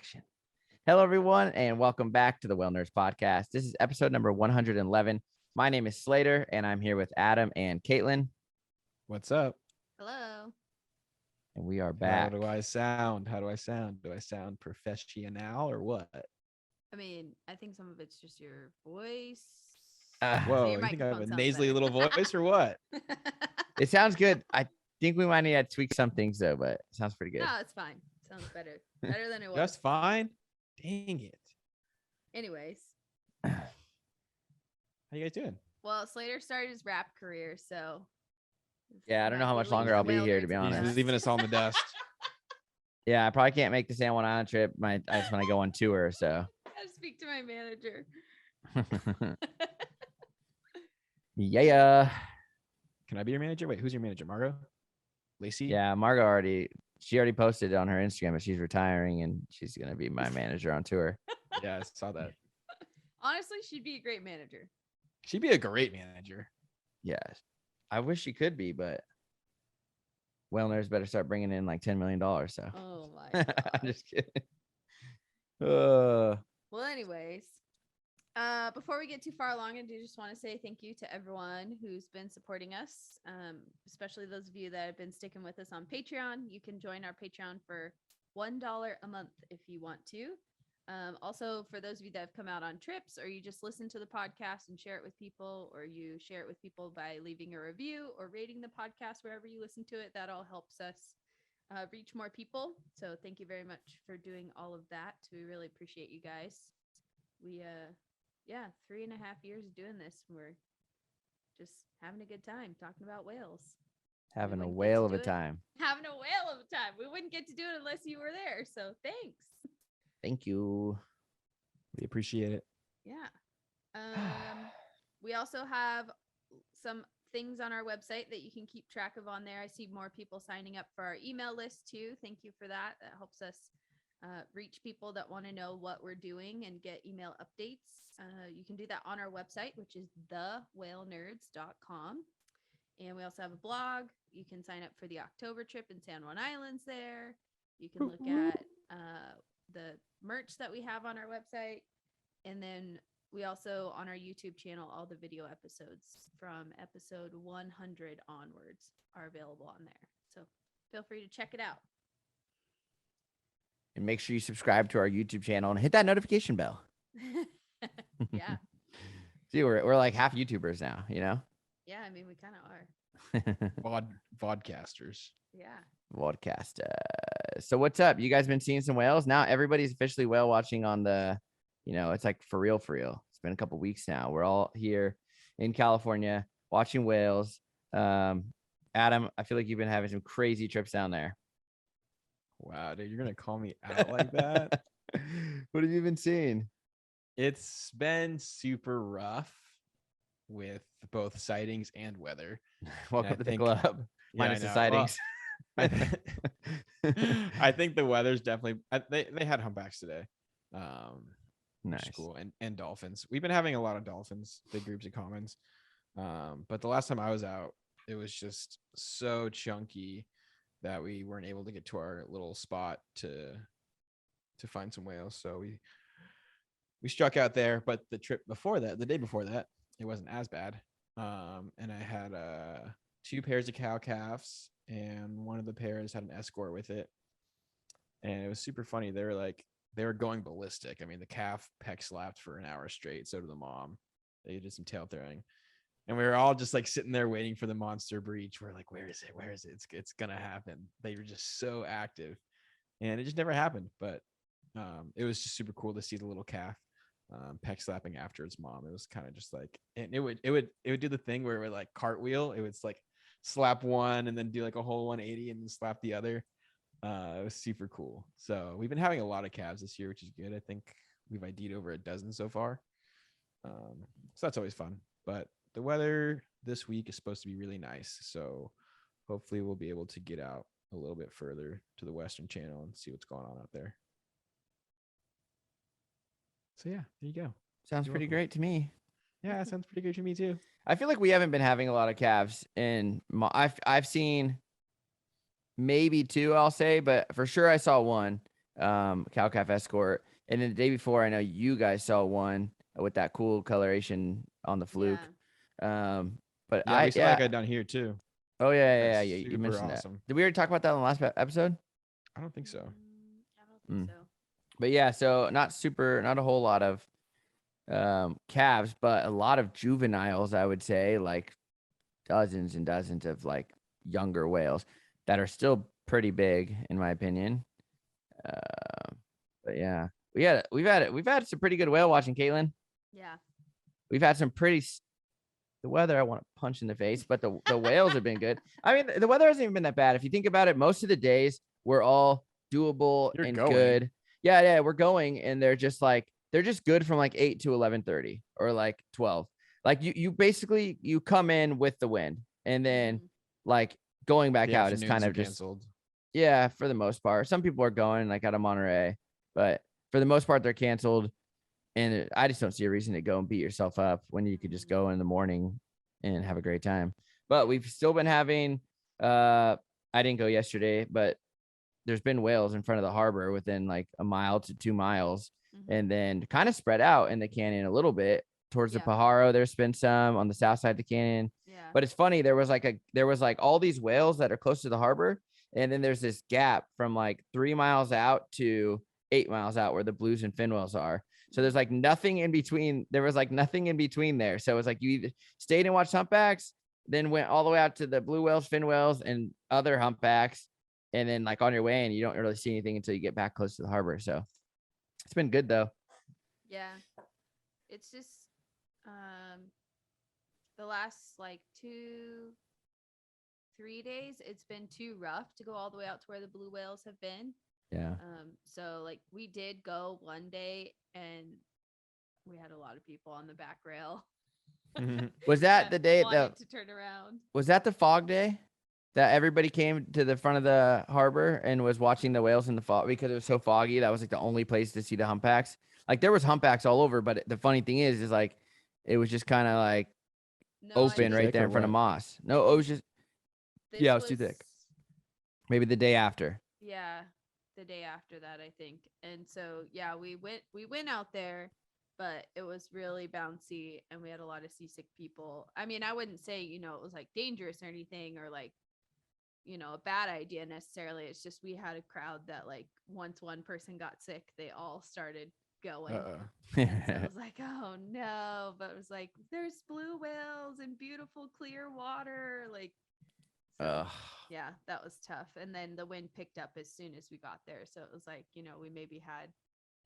Action. Hello, everyone, and welcome back to the Whale Nerds Podcast. This is episode number 111. My name is Slater, and I'm here with Adam and Caitlin. What's up? Hello. And we are back. How do I sound? Do I sound professional or what? I mean, I think some of it's just your voice. Whoa, your you think I have a microphone sounds nasally better. little voice or what? It sounds good. I think we might need to tweak some things, though, but it sounds pretty good. No, it's fine. Sounds better. Better than it was. That's fine. Dang it. Anyways, How you guys doing? well, Slater started his rap career, so Yeah, I don't know how Might much be longer leaving I'll the be Whale here, to Nerds be honest. He's leaving us all in the dust. Yeah, I probably can't make the San Juan Island trip. I just want to go on tour, so. I gotta speak to my manager. Yeah. Can I be your manager? Wait, who's your manager? Margo? Lacey? Yeah, Margo already posted on her Instagram that she's retiring and she's going to be my manager on tour. Yeah, I saw that. Honestly, she'd be a great manager. She'd be a great manager. Yeah. I wish she could be, but Whale Nerds better start bringing in like $10 million. So Oh my god. I'm just kidding. Well, anyways, before we get too far along, I do just want to say thank you to everyone who's been supporting us, especially those of you that have been sticking with us on Patreon. You can join our Patreon for $1 a month if you want to. Also, for those of you that have come out on trips, or you just listen to the podcast and share it with people, or you share it with people by leaving a review or rating the podcast wherever you listen to it, that all helps us reach more people. So thank you very much for doing all of that. We really appreciate you guys. We 3.5 years of doing this. We're just having a good time talking about whales. Having a wouldn't get whale to of a do it. time. Having a whale of a time. We wouldn't get to do it unless you were there. So thanks. Thank you. We appreciate it. Yeah. We also have some things on our website that you can keep track of on there. I see more people signing up for our email list too. Thank you for that. That helps us reach people that want to know what we're doing and get email updates. You can do that on our website, which is thewhalenerds.com. And we also have a blog. You can sign up for the October trip in San Juan Islands there. You can look at the merch that we have on our website. And then we also, on our YouTube channel, all the video episodes from episode 100 onwards are available on there. So feel free to check it out. And make sure you subscribe to our YouTube channel and hit that notification bell. Yeah. See, we're like half YouTubers now, you know? Yeah, I mean, we kind of are. Vodcasters. Yeah. Vodcast. So what's up? You guys been seeing some whales? Now everybody's officially whale watching on the, it's like for real, for real. It's been a couple weeks now. We're all here in California watching whales. Adam, I feel like you've been having some crazy trips down there. Wow, dude, you're gonna call me out like that? What have you been seeing? It's been super rough with both sightings and weather. Welcome to the club. Minus the I know. sightings. I think the weather's definitely they had humpbacks today. Which is Nice. cool. And dolphins. We've been having a lot of dolphins, big groups of commons. But the last time I was out, it was just so chunky that we weren't able to get to our little spot to find some whales. So we struck out there, but the day before that, it wasn't as bad. And I had 2 pairs of cow calves, and one of the pairs had an escort with it. And it was super funny. They were going ballistic. I mean, the calf peck slapped for an hour straight. So did the mom. They did some tail throwing. And we were all just like sitting there waiting for the monster breach. We're like, where is it? Where is it? It's going to happen. They were just so active. And it just never happened. But it was just super cool to see the little calf peck slapping after its mom. It was kind of just like, and it would do the thing where it would like cartwheel. It would like slap one and then do like a whole 180 and then slap the other. It was super cool. So we've been having a lot of calves this year, which is good. I think we've ID'd over a dozen so far. So that's always fun. But the weather this week is supposed to be really nice. So hopefully we'll be able to get out a little bit further to the Western Channel and see what's going on out there. So yeah, there you go. Sounds pretty great to me. Yeah, it sounds pretty good to me too. I feel like we haven't been having a lot of calves I've seen maybe 2, I'll say, but for sure I saw 1. cow calf escort. And then the day before, I know you guys saw one with that cool coloration on the fluke. But Yeah, we saw that guy down here too. Oh yeah, That's you super mentioned that. awesome. Did we already talk about that on the last episode? I don't think so. I don't think so. But yeah, so not a whole lot of calves, but a lot of juveniles, I would say, like dozens and dozens of like younger whales that are still pretty big in my opinion. But yeah, we've had some pretty good whale watching, Caitlin. Yeah. We've had some pretty the weather I want to punch in the face, but the whales have been good. I mean, the weather hasn't even been that bad. If you think about it, most of the days were all doable and good. Yeah, we're going, and they're just good from like 8 to 11:30 or like 12. Like you basically you come in with the wind, and then like going back out is kind of just canceled. Yeah, for the most part. Some people are going like out of Monterey, but for the most part they're canceled. And I just don't see a reason to go and beat yourself up when you could just go in the morning and have a great time. But we've still been having, I didn't go yesterday, but there's been whales in front of the harbor within like a mile to 2 miles, and then kind of spread out in the canyon a little bit towards the Pajaro. There's been some on the south side of the canyon. Yeah. But it's funny, there was like all these whales that are close to the harbor, and then there's this gap from like 3 miles out to 8 miles out where the blues and fin whales are. So there's like nothing in between. There was like nothing in between there. So it was like you either stayed and watched humpbacks, then went all the way out to the blue whales, fin whales, and other humpbacks. And then like on your way in, you don't really see anything until you get back close to the harbor. So it's been good though. Yeah. It's just the last like 2-3 days, it's been too rough to go all the way out to where the blue whales have been. Yeah. So like we did go one day and we had a lot of people on the back rail. Was that the day that to turn around? Was that the fog day that everybody came to the front of the harbor and was watching the whales in the fog because it was so foggy? That was like the only place to see the humpbacks. Like there was humpbacks all over, but the funny thing is like it was just kind of like open right there in front of Moss. No, it was just it was too thick. Maybe the day after. Yeah, the day after that, I think. And so yeah, we went out there, but it was really bouncy and we had a lot of seasick people. I mean, I wouldn't say, it was like dangerous or anything or like, a bad idea necessarily. It's just we had a crowd that like once one person got sick, they all started going. So I was like, oh no, but it was like there's blue whales and beautiful clear water, like yeah, that was tough. And then the wind picked up as soon as we got there, so it was like we maybe had,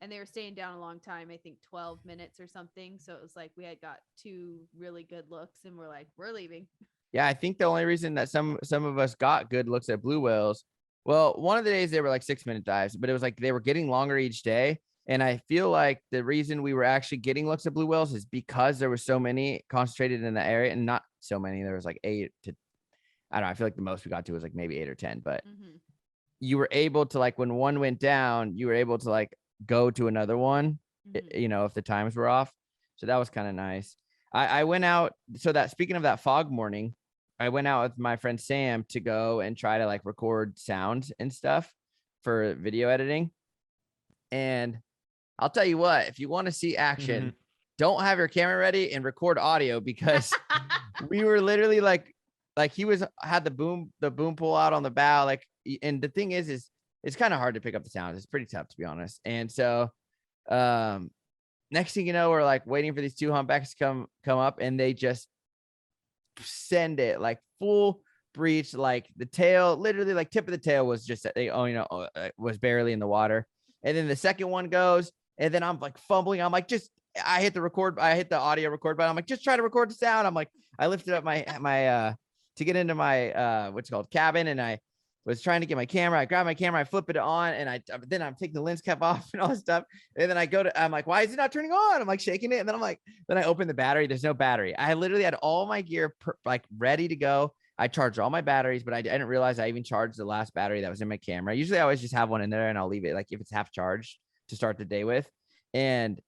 and they were staying down a long time, I think 12 minutes or something, so it was like we had got 2 really good looks and we're like, we're leaving. Yeah, I think the only reason that some of us got good looks at blue whales, well, one of the days they were like 6-minute dives, but it was like they were getting longer each day. And I feel like the reason we were actually getting looks at blue whales is because there were so many concentrated in the area, and not so many. There was like 8 to, I don't know. I feel like the most we got to was like maybe 8 or 10, but you were able to like, when one went down, you were able to like go to another one, if the times were off. So that was kind of nice. I went out. So that speaking of that fog morning, I went out with my friend Sam to go and try to like record sounds and stuff for video editing. And I'll tell you what, if you want to see action, don't have your camera ready and record audio, because we were literally like he had the boom pole out on the bow. Like, and the thing is it's kind of hard to pick up the sounds. It's pretty tough, to be honest. And so, next thing you know, we're like waiting for these 2 humpbacks to come up, and they just send it like full breach. Like the tail, literally like tip of the tail was just, was barely in the water. And then the second one goes, and then I'm like fumbling. I'm like, I hit the audio record button. I'm like, just try to record the sound. I'm like, I lifted up my to get into my what's called cabin, and I was trying to get my camera. I grab my camera, I flip it on, and then I'm taking the lens cap off and all this stuff. And then I'm like, why is it not turning on? I'm like shaking it. And then I open the battery. There's no battery. I literally had all my gear like ready to go. I charged all my batteries, but I didn't realize I even charged the last battery that was in my camera. Usually I always just have one in there and I'll leave it like if it's half charged to start the day with. And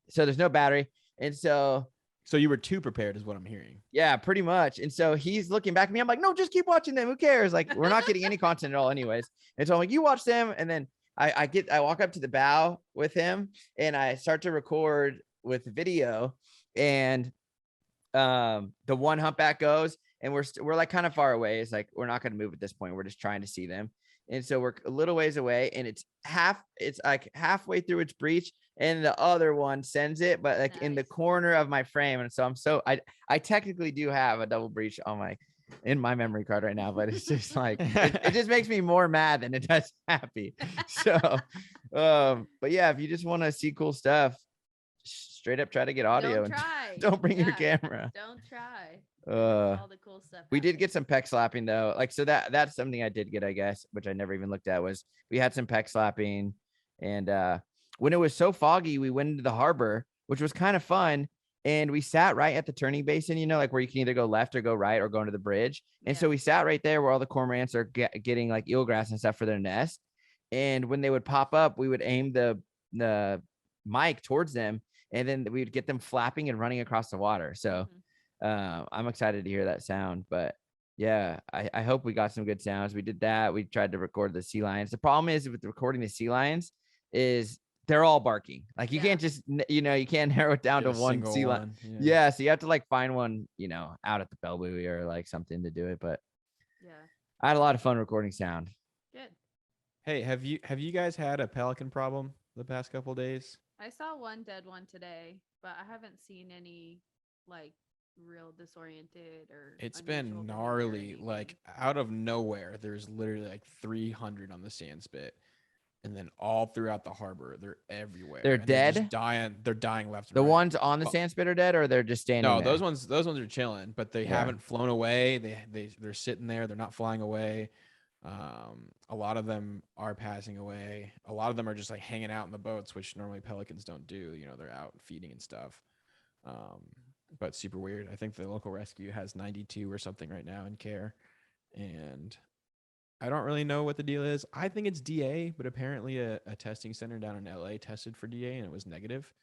so there's no battery. And so you were too prepared is what I'm hearing. Yeah, pretty much. And so he's looking back at me. I'm like, no, just keep watching them. Who cares? Like, we're not getting any content at all anyways. And so I'm like, you watch them. And then I walk up to the bow with him and I start to record with video, and the one humpback goes, and we're like kind of far away. It's like we're not going to move at this point. We're just trying to see them. And so we're a little ways away, and it's like halfway through its breach, and the other one sends it, but like in the Nice. corner of my frame. And so I technically do have a double breach in my memory card right now, but it's just like it just makes me more mad than it does happy. So but yeah, if you just want to see cool stuff, straight up try to get audio Don't and try. don't bring your Yeah, camera. Don't try. Uh All the cool stuff. we did happens. get some peck slapping though. Like, so that's something I did get, I guess, which I never even looked at, was we had some peck slapping. And when it was so foggy, we went into the harbor, which was kind of fun. And we sat right at the turning basin, like where you can either go left or go right or go into the bridge. And so Yeah. we sat right there where all the cormorants are getting like eelgrass and stuff for their nest. And when they would pop up, we would aim the mic towards them, and then we would get them flapping and running across the water. So Mhm. I'm excited to hear that sound. But yeah, I hope we got some good sounds. We did that. We tried to record the sea lions. The problem is with recording the sea lions is they're all barking. Like you Yeah. can't just, you can't narrow it down Get to a one single sea lion. one, Yeah. So you have to like find one, out at the bell buoy or like something to do it. But Yeah. I had a lot of fun recording sound. Good. Hey, have you guys had a pelican problem the past couple days? I saw one dead one today, but I haven't seen any like real disoriented or. It's unusual been behavior or gnarly. anything. Like out of nowhere, there's literally like 300 on the sand spit, and then all throughout the harbor, they're everywhere. They're and they're just dead? dying. They're dying left and The right. ones on the Well, sand spit are dead, or they're just standing No, there? those ones are chilling, but they Yeah. haven't flown away. They're sitting there. They're not flying away. A lot of them are passing away. A lot of them are just like hanging out in the boats, which normally pelicans don't do. They're out feeding and stuff. But super weird. I think the local rescue has 92 or something right now in care, and I don't really know what the deal is. I think it's DA, but apparently a testing center down in LA tested for DA and it was negative.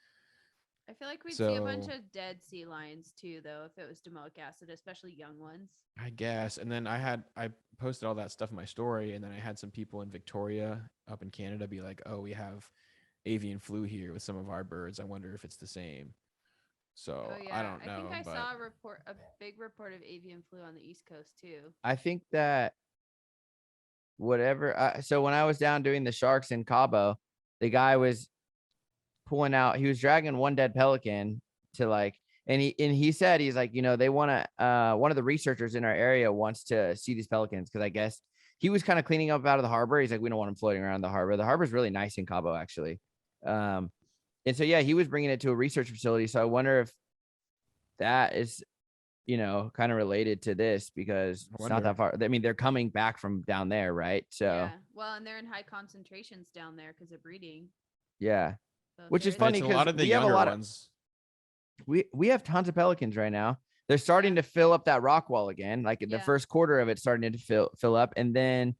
I feel like we'd see a bunch So- of dead sea lions too, though, if it was domoic acid, especially young ones. I guess. And then I posted all that stuff in my story, and then I had some people in Victoria up in Canada be like, "Oh, we have avian flu here with some of our birds. I wonder if it's the same." So Oh yeah, I don't know. think I but saw a big report of avian flu on the East Coast too. I think that whatever. So when I was down doing the sharks in Cabo, the guy was pulling out, he was dragging one dead pelican to like, and he said, he's like, they want to, one of the researchers in our area wants to see these pelicans, because I guess he was kind of cleaning up out of the harbor. He's like, we don't want them floating around the harbor. The harbor's really nice in Cabo, actually. And so yeah, he was bringing it to a research facility. So I wonder if that is, kind of related to this, because I it's not that far. I mean, they're coming back from down there, right? So Yeah. Well, and they're in high concentrations down there because of breeding. yeah. So if Which there is funny it's a 'cause lot of the we have a younger lot of- ones. we have tons of pelicans right now. They're starting to fill up that rock wall again. Like the Yeah. first quarter of it starting to fill up. And then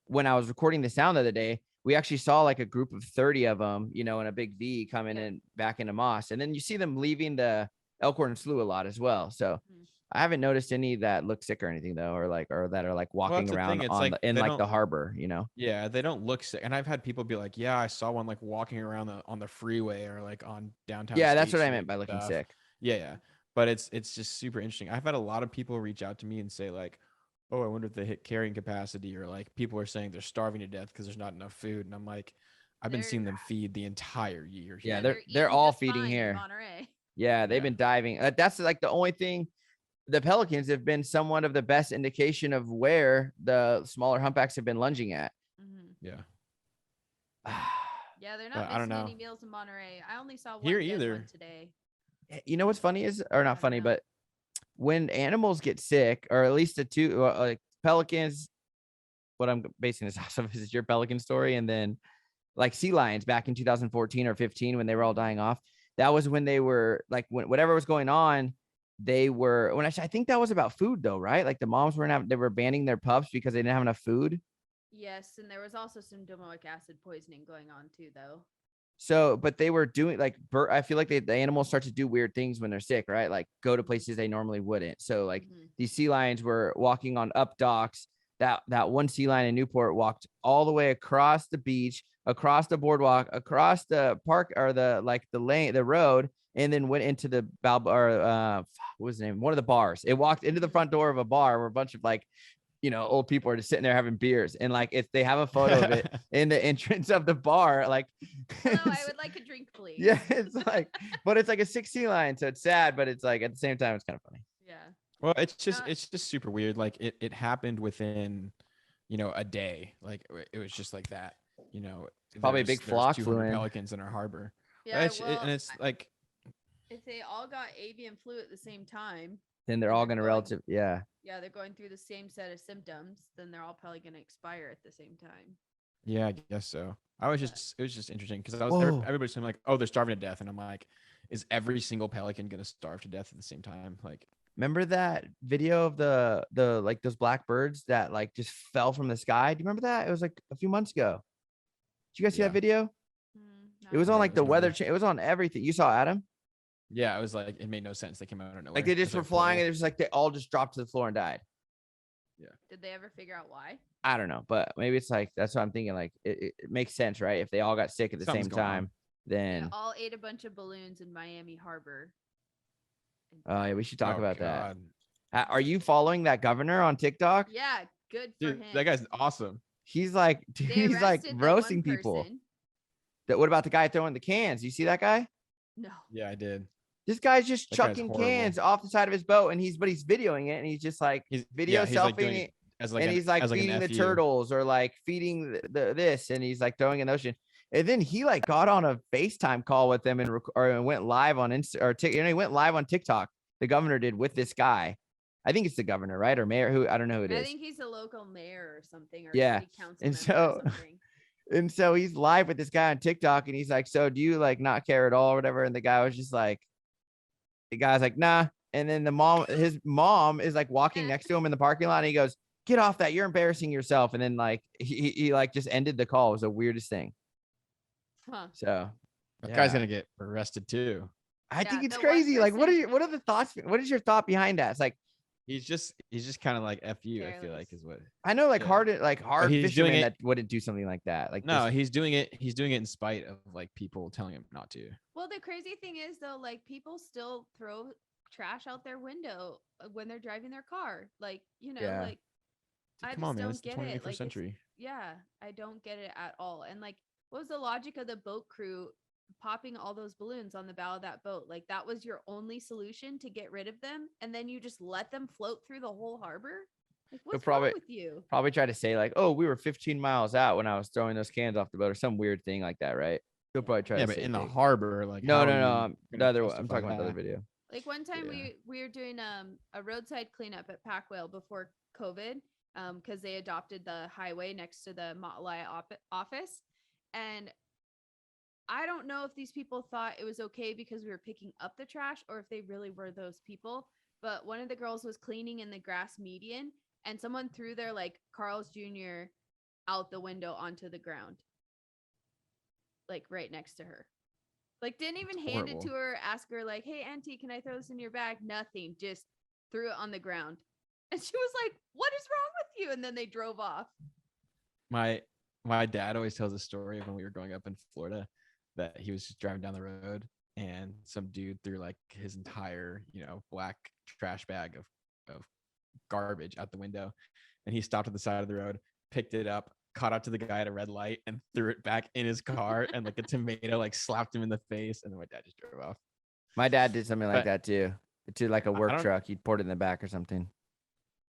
when I was recording the sound the other day, we actually saw like a group of 30 of them, in a big V coming in back into Moss. And then you see them leaving the Elkhorn Slough a lot as well. So Mhm. I haven't noticed any that look sick or anything though, or that are like walking that's the around thing, it's on like in they like the don't- harbor, Yeah, they don't look sick. And I've had people be like, "Yeah, I saw one like walking around on the freeway or like on downtown." Yeah, that's State what I Street meant by and looking stuff." sick. Yeah. But it's just super interesting. I've had a lot of people reach out to me and say like, "Oh, I wonder if they hit carrying capacity," or like people are saying they're starving to death because there's not enough food. And I'm like, I've been seeing them feed the entire year. Yeah, here. they're eating all just feeding fine in here. Monterey. Yeah, they've Yeah. been diving. That's like the only thing. The pelicans have been somewhat of the best indication of where the smaller humpbacks have been lunging at. Mhm. Yeah. Yeah, they're But not I don't missing any know. meals in Monterey. I only saw one Here dead either. one today. You know what's funny is, or I not don't funny, know. but when animals get sick, or at least the two like pelicans, what I'm basing this off of is your pelican story, and then like sea lions back in 2014 or 15 when they were all dying off. That was when they were like, whatever was going on, they were, I think that was about food though, right? Like the moms they were banning their pups because they didn't have enough food. Yes, and there was also some domoic acid poisoning going on too, though. So, but they were doing like, I feel like the animals start to do weird things when they're sick, right? Like go to places they normally wouldn't. So like Mhm. these sea lions were walking on up docks. That one sea lion in Newport walked all the way across the beach, across the boardwalk, across the park or the lane, the road, and then went into the what was the name? One of the bars. It walked into the front door of a bar where a bunch of like, old people are just sitting there having beers, and like if they have a photo of it in the entrance of the bar, like Hello, I would like a drink, please. yeah, it's like, but it's like a 16 line, so it's sad, but it's like at the same time, it's kind of funny. Yeah. Well, it's just Uh, it's just super weird. Like it happened within, a day. Like it was just like that. Probably a big flock flew 200 in. pelicans in our harbor. Yeah. and Well, it's like, if they all got avian flu at the same time, Then they're And all they're gonna going- yeah. yeah, they're going through the same set of symptoms, then they're all probably going to expire at the same time. yeah, I guess so. It was just interesting because Whoa. everybody's saying like, oh, they're starving to death, and I'm like, is every single pelican gonna starve to death at the same time? Like, Remember that video of the like those black birds that like just fell from the sky? Do you remember that? It was like a few months ago. Did you guys see Yeah. that video? It was Not on Yeah, like it the was weather. another- It was on everything. You saw Adam? yeah, it was like it made no sense. They came out of nowhere. Like they It was, just were like, flying, total- and it was like they all just dropped to the floor and died. Did they ever figure out why? I don't know, but maybe it's like that's what I'm thinking. Like it makes sense, right? If they all got sick at the Something's same going on. time, They then all ate a bunch of balloons in Miami Harbor. and oh yeah, died. we should talk Oh, about that. God. Are you following that governor on TikTok? Yeah, good for Dude, him. that guy's awesome. He's like, They he's like arrested the one roasting people. person. What about the guy throwing the cans? You see that guy? No. Yeah, I did. This guy's just That guy's chucking horrible. cans off the side of his boat, and he's videoing it, and he's just like He's video yeah, he's like doing selfing it as like and an, he's like as like an feeding the FU. turtles or like feeding the this, and he's like throwing in the ocean. And then he like got on a FaceTime call with them and went live on he went live on TikTok. The governor did with this guy. I think it's the governor, right? Or mayor, who I don't know who it I is. think he's a local mayor or something, or Yeah, city council and member so- or something. And so he's live with this guy on TikTok, and he's like, "So do you like not care at all, or whatever?" And the guy was just like, the guy's like, "Nah." And then his mom is like walking next to him in the parking lot, and he goes, "Get off that! You're embarrassing yourself." And then like he like just ended the call. It was the weirdest thing. Huh. So That guy's yeah. gonna get arrested too. I Yeah, think it's the one crazy. Like, what person- are the thoughts? What is your thought behind that? It's like He's just kind of like FU. I feel Careless. like is what. I know like Yeah. hard he's doing fishermen it- that wouldn't do something like that. Like No, just- he's doing it. He's doing it in spite of like people telling him not to. Well, the crazy thing is though, like people still throw trash out their window when they're driving their car. Like, Yeah. like I Come just on, man. don't It's the get 21st it. Like, it's- century. yeah, I don't get it at all. And like, what was the logic of the boat crew popping all those balloons on the bow of that boat? Like, that was your only solution to get rid of them, and then you just let them float through the whole harbor? Like, what's probably- wrong with you? probably try to say like, "Oh, we were 15 miles out when I was throwing those cans off the boat," or some weird thing like that, right? He'll probably try Yeah, to but say in the fake. harbor, like No, how no, are no. you The gonna other one. I'm justify talking about the other that? video. Like one time Yeah. we were doing a roadside cleanup at Packwell before COVID, because they adopted the highway next to the Matalaya office, and I don't know if these people thought it was okay because we were picking up the trash or if they really were those people. But one of the girls was cleaning in the grass median, and someone threw their like Carl's Jr. out the window onto the ground, like right next to her. Like didn't even That's hand it horrible. to her, ask her like, "Hey auntie, can I throw this in your bag?" Nothing, just threw it on the ground. And she was like, "What is wrong with you?" And then they drove off. My dad always tells a story of when we were growing up in Florida that he was just driving down the road and some dude threw like his entire, black trash bag of garbage out the window, and he stopped at the side of the road, picked it up, caught up to the guy at a red light, and threw it back in his car, and like a tomato like slapped him in the face, and then my dad just drove off. My dad did something like But- that too. To like a work don't- truck, he'd poured it in the back or something.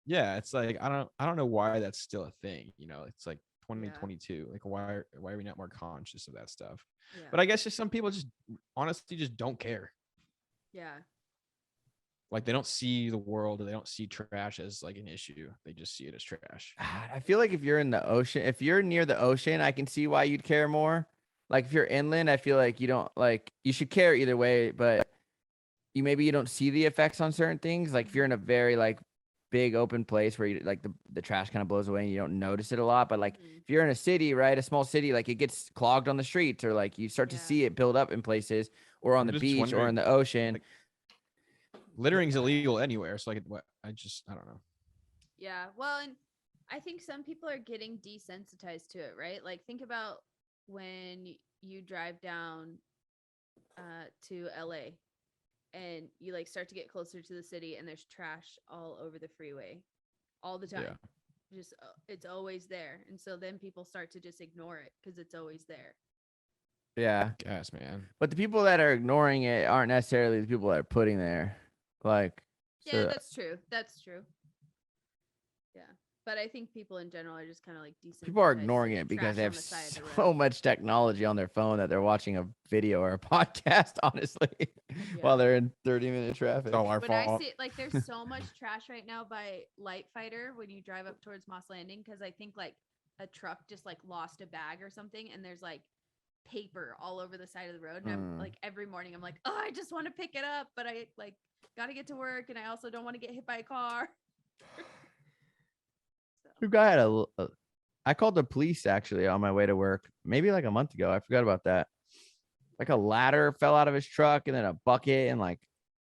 Yeah, it's like I don't know why that's still a thing. It's like 2022. Like why are we not more conscious of that stuff? Yeah. But I guess just some people just honestly just don't care. yeah. Like they don't see the world, or they don't see trash as like an issue. They just see it as trash. I feel like if you're in the ocean, if you're near the ocean, I can see why you'd care more. Like if you're inland, I feel like you don't like you should care either way, but you don't see the effects on certain things. Like if you're in a very like big open place where you like the trash kind of blows away and you don't notice it a lot, but like Mhm. if you're in a city, right, a small city, like it gets clogged on the streets, or like you start to Yeah. see it build up in places, or on I'm the just beach, or wondering, in the ocean. like, Littering's illegal anywhere, so like what? I don't know. Yeah. Well, and I think some people are getting desensitized to it, right? Like think about when you drive down to LA and you like start to get closer to the city and there's trash all over the freeway all the time. Just it's always there. And so then people start to just ignore it because it's always there. Yeah. Gas, man. But the people that are ignoring it aren't necessarily the people that are putting there. Like, Yeah, so- that's true. That's true. Yeah. But I think people in general are just kind of like desensitized people are to ignoring the it because trash they on have the side of the so road. much technology on their phone that they're watching a video or a podcast, honestly, while they're in 30-minute traffic. It's all our When I fault. see like there's so much trash right now by Light Fighter when you drive up towards Moss Landing because I think like a truck just like lost a bag or something and there's like paper all over the side of the road and I'm like every morning I'm like, oh, I just want to pick it up, but I like got to get to work and I also don't want to get hit by a car. Who guy had I called the police actually on my way to work maybe like a month ago. I forgot about that. Like a ladder fell out of his truck and then a bucket and like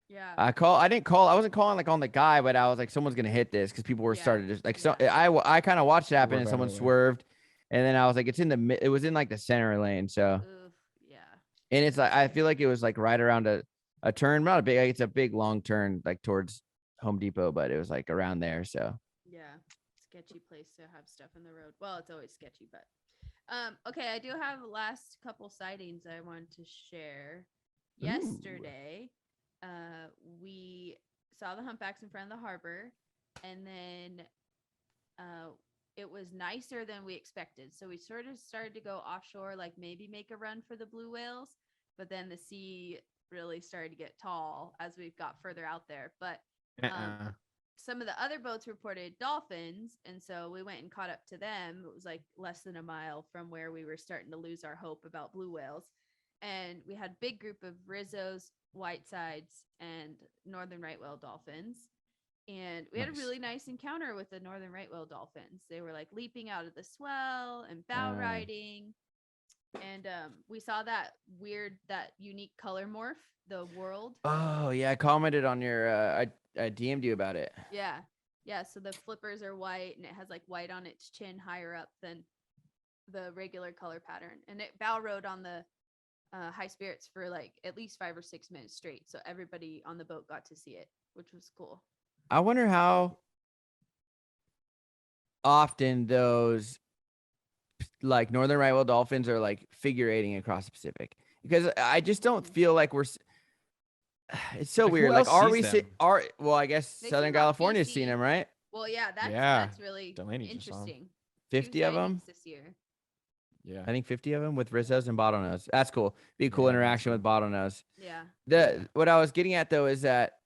Yeah. I wasn't calling like on the guy, but I was like, someone's gonna hit this because people were started just like so. I kind of watched it happen and someone swerved, and then I was like, it was in like the center lane, so Oof, yeah. and it's like I feel like it was like right around a turn, not a big, like, it's a big long turn like towards Home Depot, but it was like around there, so Yeah. Sketchy place to have stuff in the road. Well, it's always sketchy, but okay, I do have the last couple sightings I wanted to share. Yesterday, we saw the humpbacks in front of the harbor, and then it was nicer than we expected. So we sort of started to go offshore, like maybe make a run for the blue whales, but then the sea really started to get tall as we got further out there. But some of the other boats reported dolphins, and so we went and caught up to them. It was like less than a mile from where we were starting to lose our hope about blue whales. And we had a big group of Rizzos, Whitesides, and northern right whale dolphins. And we had a really nice encounter with the northern right whale dolphins. They were like leaping out of the swell and bow riding. And we saw that unique color morph, the world. oh yeah, I commented on your I DM'd you about it. Yeah, so the flippers are white and it has like white on its chin higher up than the regular color pattern, and it bow rode on the high spirits for like at least 5 or 6 minutes straight, so everybody on the boat got to see it, which was cool. I wonder how often those like northern right whale dolphins are like figurating across the Pacific, because I just don't feel like it's so Like, who weird. Like, else are sees we them? well, I guess They Southern came out California's BC. seen them, right? Well, yeah, Yeah, that's really Delaney just saw 'em. interesting. 50 2 of 'em? sightings this year. Yeah. I think 50 of them with Rizzos and bottlenose. That's cool. Be a cool Yeah, that's interaction with bottlenose. Yeah. What I was getting at though is that,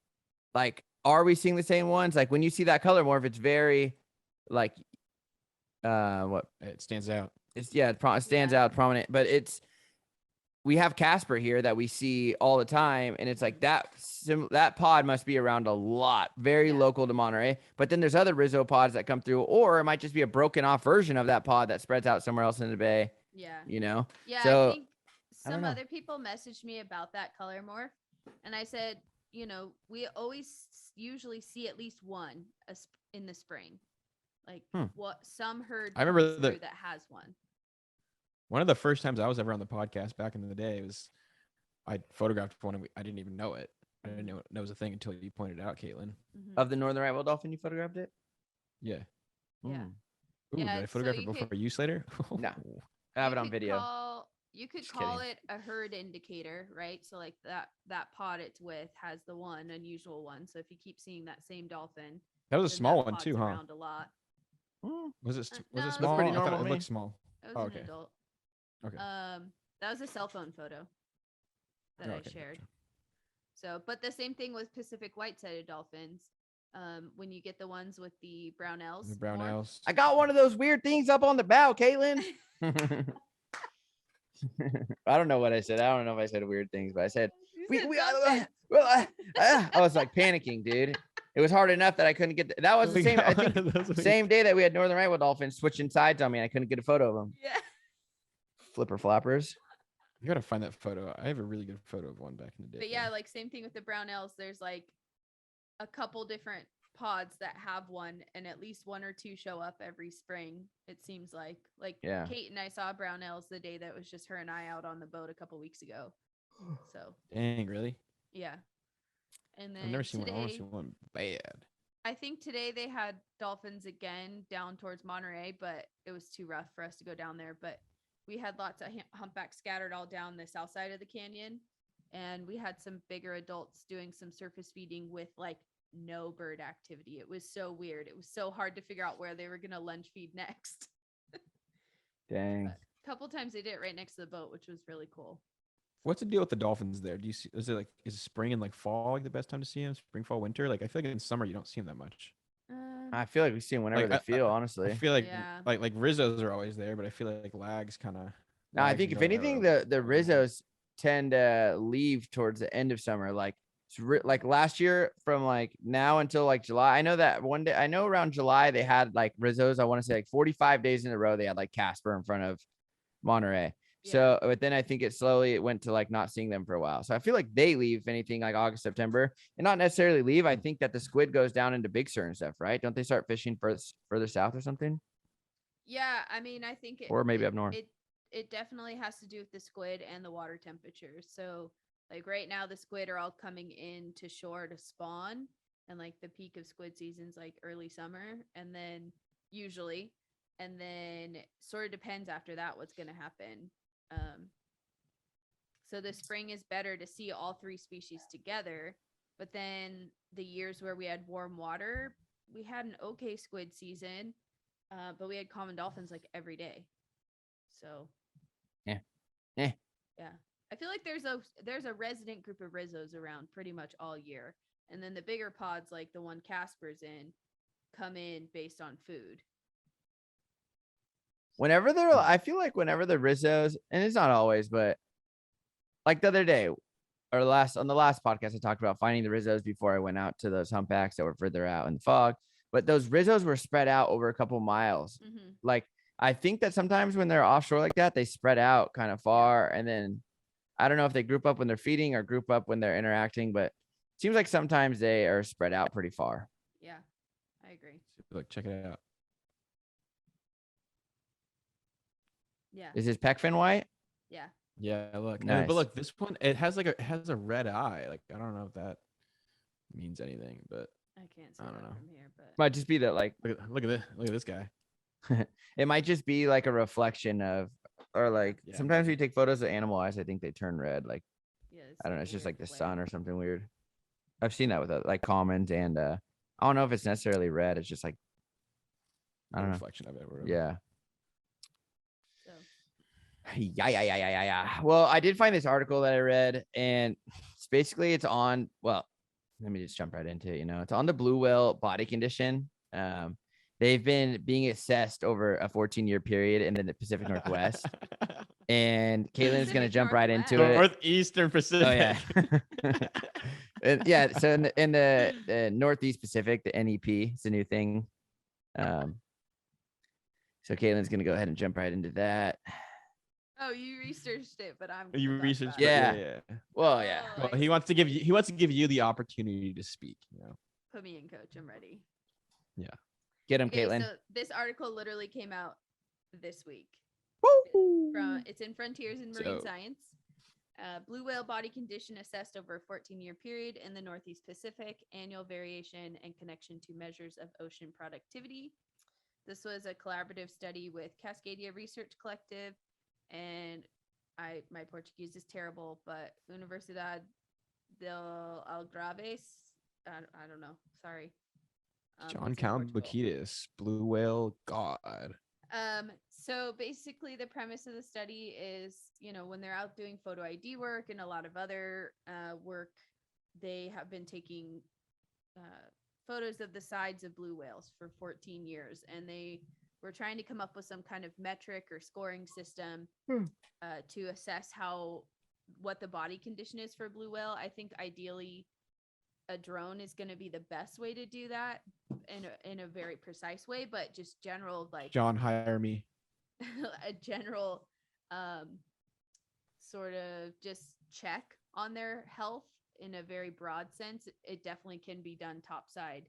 like, are we seeing the same ones? Like when you see that color morph, it's very like what It stands out. it's it stands out prominent, but we have Casper here that we see all the time, and it's like that pod must be around a lot, very local to Monterey. But then there's other Rizzo pods that come through, or it might just be a broken off version of that pod that spreads out somewhere else in the bay. Yeah. You know? Yeah, So, I think I don't some know. other people messaged me about that color morph, and I said, we always usually see at least one in the spring. Like some herd I remember comes through that has one. One of the first times I was ever on the podcast back in the day was I photographed one and I didn't even know it. I didn't know it was a thing until you pointed it out, Caitlin. Of the northern right whale dolphin, you photographed it? Yeah. Yeah. Mm. Ooh, Yeah, did I photograph so it you before could- you, Slater? No. I have it on video. You could Just call kidding. it a herd indicator, right? So like that pod it's with has the one unusual one. So if you keep seeing that same dolphin, That was a then small that one pod's too, huh? around a lot. Was it no, was it it was small? pretty I thought normal to it me. looked small. It was Oh, an okay. adult. Okay. That was a cell phone photo that I Okay, shared. gotcha. So, but the same thing with Pacific white-sided dolphins. When you get the ones with the brownells. The brown morph. owls. I got one of those weird things up on the bow, Caitlin. I don't know what I said. I don't know if I said weird things, but I said You said I something. was like panicking, dude. It was hard enough that I couldn't get. That was the same. I think same day that we had northern right whale dolphins switching sides on me. I couldn't get a photo of them. Yeah. Flipper flappers. You gotta find that photo. I have a really good photo of one back in the day. But yeah, like same thing with the brownells. There's like a couple different pods that have one, and at least one or two show up every spring. It seems like Yeah. Kate and I saw Brownells the day that was just her and I out on the boat a couple weeks ago. So Dang, really? yeah, and I've then never seen one. I want to today, see one bad. I think today they had dolphins again down towards Monterey, but it was too rough for us to go down there. But we had lots of humpbacks scattered all down the south side of the canyon. And we had some bigger adults doing some surface feeding with like no bird activity. It was so weird. It was so hard to figure out where they were going to lunge feed next. Dang. But a couple times they did it right next to the boat, which was really cool. What's the deal with the dolphins there? Do you see? Is it like is spring and like fall like the best time to see them? Spring, fall, winter. Like I feel like in summer you don't see them that much. I feel like we see them whenever Like, they feel, I honestly. feel like Yeah. like Rizzos are always there, but I feel like lags kind of. No, I think if anything, the Rizzos tend to leave towards the end of summer. Like like last year, from like now until like July. I know that one day. I know around July they had like Rizzos. I want to say like 45 days in a row they had like Casper in front of Monterey. So, but then I think it went to like not seeing them for a while. So I feel like they leave if anything like August, September, and not necessarily leave. I think that the squid goes down into Big Sur and stuff, right? Don't they start fishing further south or something? Yeah, I mean, I think Or maybe up north. It definitely has to do with the squid and the water temperature. So, like right now, the squid are all coming in to shore to spawn, and like the peak of squid season's like early summer, and then usually, and then sort of depends after that what's going to happen. So the spring is better to see all three species together, but then the years where we had warm water, we had an okay squid season, but we had common dolphins like every day. So yeah. I feel like there's a resident group of Rizzos around pretty much all year, and then the bigger pods like the one Casper's in come in based on food. Whenever I feel like whenever the Rizzos, and it's not always, but like the other day or on the last podcast, I talked about finding the Rizzos before I went out to those humpbacks that were further out in the fog. But those Rizzos were spread out over a couple miles. Mm-hmm. Like I think that sometimes when they're offshore like that, they spread out kind of far. And then I don't know if they group up when they're feeding or group up when they're interacting, but it seems like sometimes they are spread out pretty far. Yeah, I agree. Look, check it out. Yeah. Is this peckfin white? Yeah. Yeah, look. Nice. But look, this one it has a red eye. Like I don't know if that means anything, but I can't see I don't that know. from here, but Might just be that like look at this guy. it might just be like a reflection of, or like Yeah, sometimes maybe. we take photos of animal eyes. I think they turn red. Like yeah, I don't know. It's just like the flare. sun or something weird. I've seen that with like commons, and I don't know if it's necessarily red. It's just like I don't know. Reflection of it. Or whatever. So Yeah. Yeah. Well, I did find this article that I read, and it's on. Well, let me just jump right into it. It's on the blue whale body condition. They've been being assessed over a 14-year period in the Pacific Northwest, and Caitlin's gonna Pacific jump right into Northwest. it. Northeastern Pacific. Oh yeah. Yeah. So in the Northeast Pacific, the NEP, it's a new thing. So Caitlin's gonna go ahead and jump right into that. Oh, you researched it, but I'm. You gonna talk researched about it. Yeah. Yeah. Well, yeah. Oh, Well, I he wants to give you the opportunity to speak. Put me in, coach. I'm ready. Get him, Okay, Caitlin. so this article literally came out this week. It's in Frontiers in Marine So- Science. Blue whale body condition assessed over a 14-year period in the Northeast Pacific, annual variation and connection to measures of ocean productivity. This was a collaborative study with Cascadia Research Collective, and my Portuguese is terrible, but Universidade del Algarve. I don't know. Sorry. John it's in Count Portugal. Bukitis, blue whale god. So basically the premise of the study is, when they're out doing photo ID work and a lot of other work, they have been taking photos of the sides of blue whales for 14 years. And they were trying to come up with some kind of metric or scoring system to assess what the body condition is for blue whale. I think ideally a drone is going to be the best way to do that in a very precise way, but just general, like John, hire me. a general sort of just check on their health in a very broad sense. It definitely can be done topside.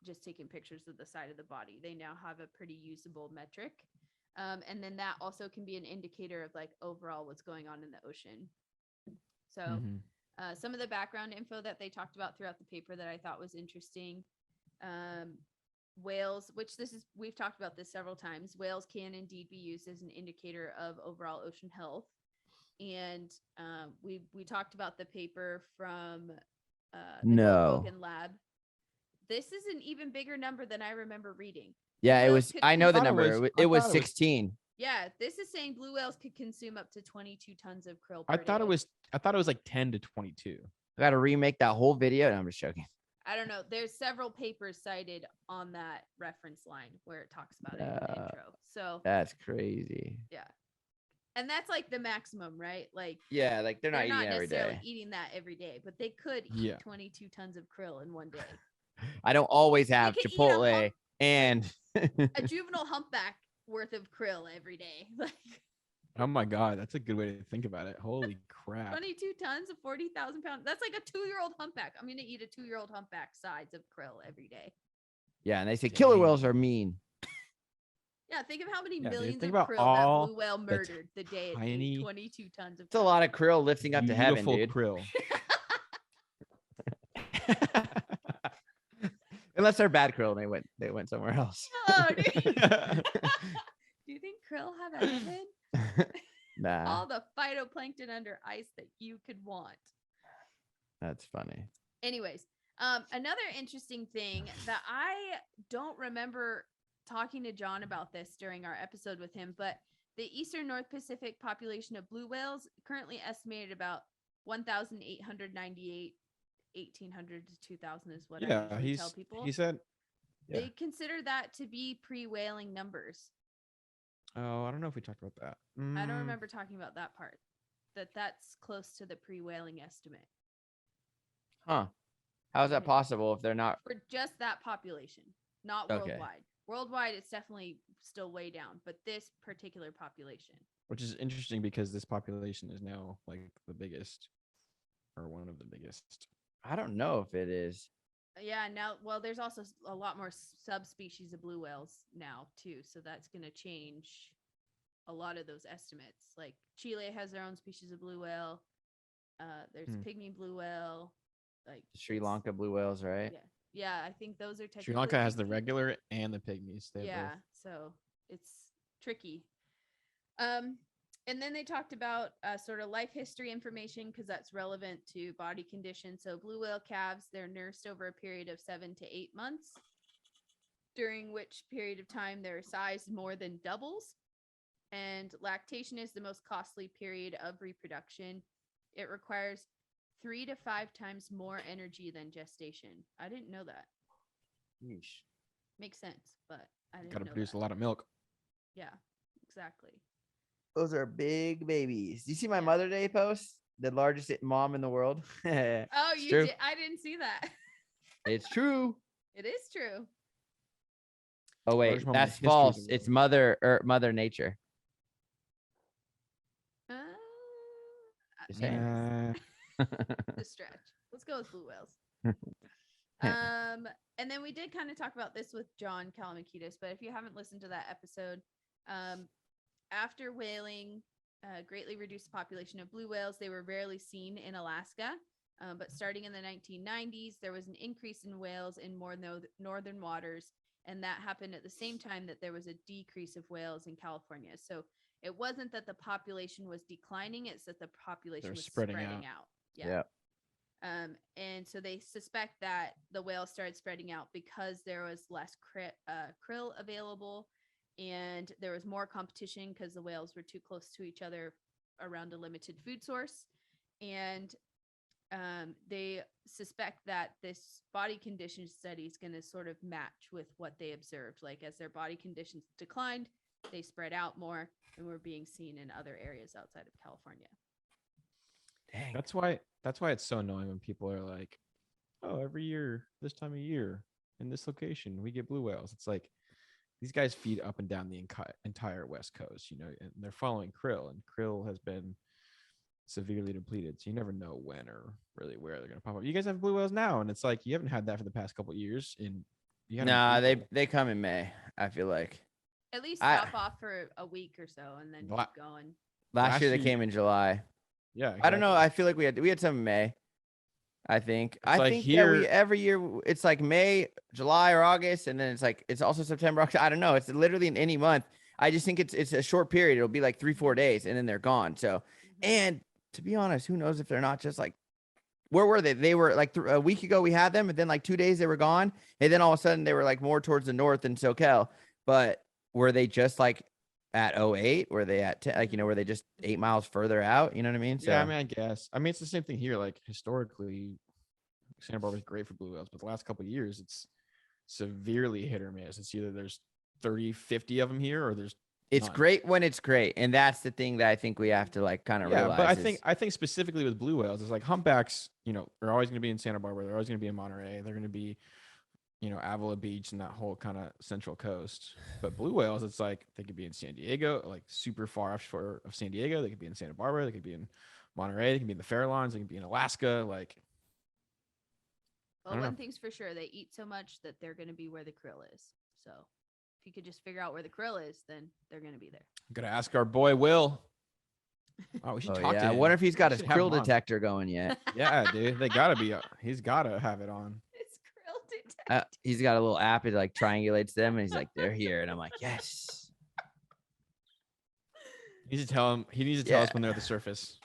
just taking pictures of the side of the body. They now have a pretty usable metric. And then that also can be an indicator of like overall what's going on in the ocean. So Mhm. some of the background info that they talked about throughout the paper that I thought was interesting. Whales, which we've talked about this several times. Whales can indeed be used as an indicator of overall ocean health. And we talked about the paper from the No. Hogan Lab. This is an even bigger number than I remember reading. Yeah, it Blue was. whales could I know the thought it number. was- It I was thought it was- 16. Yeah, this is saying blue whales could consume up to 22 tons of krill per I thought day. it was like 10 to 22. I got to remake that whole video. No, I'm just joking. I don't know. There's several papers cited on that reference line where it talks about it in the intro. So That's crazy. yeah. And that's like the maximum, right? Like Yeah, like they're not eating it every necessarily day. eating that every day, but they could eat Yeah. 22 tons of krill in one day. I don't always have could eat a Chipotle hump- and A juvenile humpback worth of krill every day. Like Oh my god, that's a good way to think about it. Holy crap. 22 tons of 40,000 pounds. That's like a 2-year-old humpback. I'm going to eat a 2-year-old humpback size of krill every day. yeah, and they say killer whales Dang. are mean. Yeah, think of how many Yeah, dude, millions think of about krill all that blue whale murdered the day it tiny- ate 22 tons of It's a krill. lot of krill lifting up to heaven, Beautiful dude. krill. Unless they're bad krill and they went somewhere else. Oh, dude. Do you think krill have a heaven? Nah, All the phytoplankton under ice that you could want. that's funny. Anyways, another interesting thing that I don't remember talking to John about this during our episode with him, but the Eastern North Pacific population of blue whales currently estimated about 1,898, 1,800 to 2,000 is what I Yeah, usually tell people. he said yeah. They consider that to be pre-whaling numbers. Oh, I don't know if we talked about that. I don't Mm, remember talking about that part. That's close to the pre-whaling estimate Huh? How is that Okay. possible if they're not? for just that population, not Okay. worldwide. Worldwide, it's definitely still way down, but this particular population. Which is interesting because this population is now like the biggest or one of the biggest. I don't know if it is. Yeah, now, well, there's also a lot more subspecies of blue whales now, too. So that's going to change a lot of those estimates. Like Chile has their own species of blue whale. There's Hmm. pygmy blue whale. Like Sri it's- Lanka blue whales, right? Yeah. Yeah, I think those are technically. Sri Lanka has the pygmy. regular and the pygmies. They have Yeah, both. so it's tricky. And then they talked about sort of life history information because that's relevant to body condition. So blue whale calves, they're nursed over a period of 7 to 8 months, during which period of time their size more than doubles. And lactation is the most costly period of reproduction. It requires 3 to 5 times more energy than gestation. I didn't know that. Makes sense, but I didn't Got to know produce that. a lot of milk. Yeah, exactly. Those are big babies. Do you see my Yeah. Mother Day post? The largest mom in the world. Oh, It's you true. did? I didn't see that. It's true. It is true. Oh wait, Largest mom in the that's history of false. the It's world. Mother Nature. Uh, Just saying. anyways, Uh, the stretch. Let's go with blue whales. And then we did kind of talk about this with John Kalamakitis, but if you haven't listened to that episode, after whaling greatly reduced the population of blue whales, they were rarely seen in Alaska. But starting in the 1990s, there was an increase in whales in more northern waters, and that happened at the same time that there was a decrease of whales in California. So it wasn't that the population was declining; it's that the population was spreading spreading out. out. Yeah. Yeah. And so they suspect that the whales started spreading out because there was less krill available, and there was more competition because the whales were too close to each other around a limited food source. And they suspect that this body condition study is going to sort of match with what they observed. Like as their body conditions declined, they spread out more and were being seen in other areas outside of California. Dang. that's why it's so annoying when people are like, "Oh, every year this time of year in this location we get blue whales." It's like these guys feed up and down the entire West Coast, you know, and they're following krill, and krill has been severely depleted. So you never know when or really where they're gonna pop up. You guys have blue whales now, and it's like you haven't had that for the past couple of years. And you got 'em Nah, in April. they come in May. I feel like At least I- stop off for a week or so and then La- keep going. last Last year they year- came in July. Yeah, I don't know. exactly. I feel like we had some in May. I think. I like think that we here- every year it's like May, July, or August, and then it's like it's also September. October. I don't know. It's literally in any month. I just think it's a short period. It'll be like 3-4 days, and then they're gone. So, Mhm. and to be honest, who knows if they're not just like, where were they? They were like a week ago we had them, and then like 2 days they were gone, and then all of a sudden they were like more towards the north in SoCal. But were they just like at 08? Were they at 10, like were they just 8 miles further out? You know what I mean? So Yeah, I mean, I guess. I mean, it's the same thing here. Like historically, Santa Barbara is great for blue whales, but the last couple of years, it's severely hit or miss. It's either there's 30, 50 of them here, or there's it's none. great when it's great, and that's the thing that I think we have to like kind of Yeah, realize. but I is- think specifically with blue whales, it's like humpbacks. They're always going to be in Santa Barbara. They're always going to be in Monterey. They're going to be, Avila Beach and that whole kind of central coast. But blue whales, it's like they could be in San Diego, like super far offshore of San Diego. They could be in Santa Barbara. They could be in Monterey. They could be in the Farallones. They could be in Alaska. Like, Well, don't know. one thing's for sure, they eat so much that they're going to be where the krill is. So if you could just figure out where the krill is, then they're going to be there. I'm gonna ask our boy Will. Oh, we should Oh, talk yeah. to I him. wonder if he's got We his should have krill him on. detector going yet. Yeah, dude, they gotta be. He's gotta have it on. It's krill detector. He's got a little app. It like triangulates them, and he's like, "They're here," and I'm like, "Yes." He needs to tell him. He needs to tell us Yeah. when they're at the surface.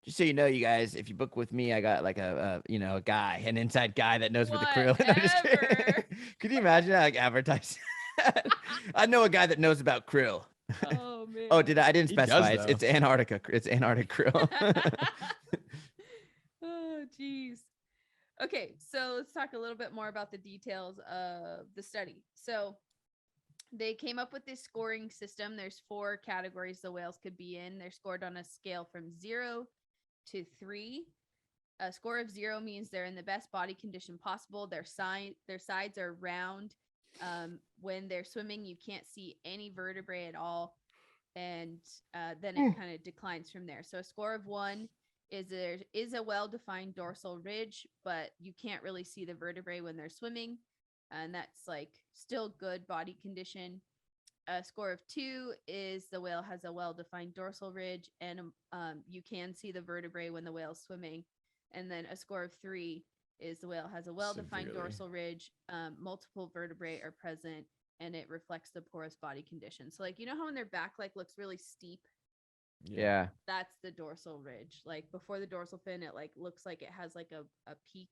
Just so you know, you guys, if you book with me, I got like a guy, an inside guy that knows where the krill. I'm just kidding. Whatever. Could you imagine I like advertise? I know a guy that knows about krill. Oh man. Oh, I didn't He does, specify. though. It's Antarctica. It's Antarctic krill. Oh geez. Okay, so let's talk a little bit more about the details of the study. So they came up with this scoring system. There's 4 categories the whales could be in. They're scored on a scale from 0 to 3. A score of 0 means they're in the best body condition possible. Their sides are round. When they're swimming, you can't see any vertebrae at all, and then it kind of declines from there. So a score of 1 is there is a well-defined dorsal ridge, but you can't really see the vertebrae when they're swimming, and that's like still good body condition. A score of 2 is the whale has a well-defined dorsal ridge, and you can see the vertebrae when the whale's swimming. And then a score of 3 is the whale has a well-defined Severely. dorsal ridge, multiple vertebrae are present, and it reflects the poorest body condition. So like how when their back like looks really steep, Yeah. that's the dorsal ridge. Like before the dorsal fin, it like looks like it has like a peak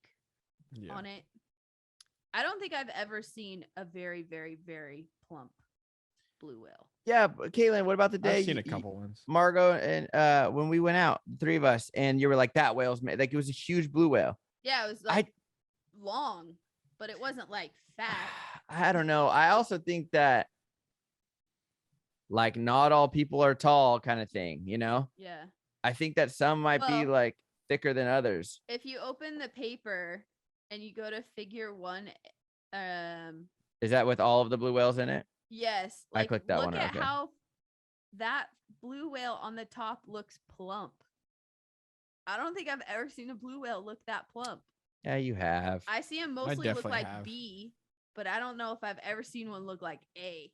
Yeah. on it. I don't think I've ever seen a very, very, very plump blue whale. Yeah, but Caitlin, what about the day I've seen you- a couple ones. Margot and when we went out, the 3 of us, and you were like, "That whale's made," like it was a huge blue whale. Yeah, it was like long, but it wasn't like fat. I don't know. I also think that like not all people are tall, kind of thing. Yeah. I think that some might be Well- like thicker than others. If you open the paper and you go to figure 1, Is that with all of the blue whales in it? yes, I clicked that look one, at okay. how that blue whale on the top looks plump. I don't think I've ever seen a blue whale look that plump. Yeah, you have. I see him mostly look definitely like have. B, but I don't know if I've ever seen one look like A.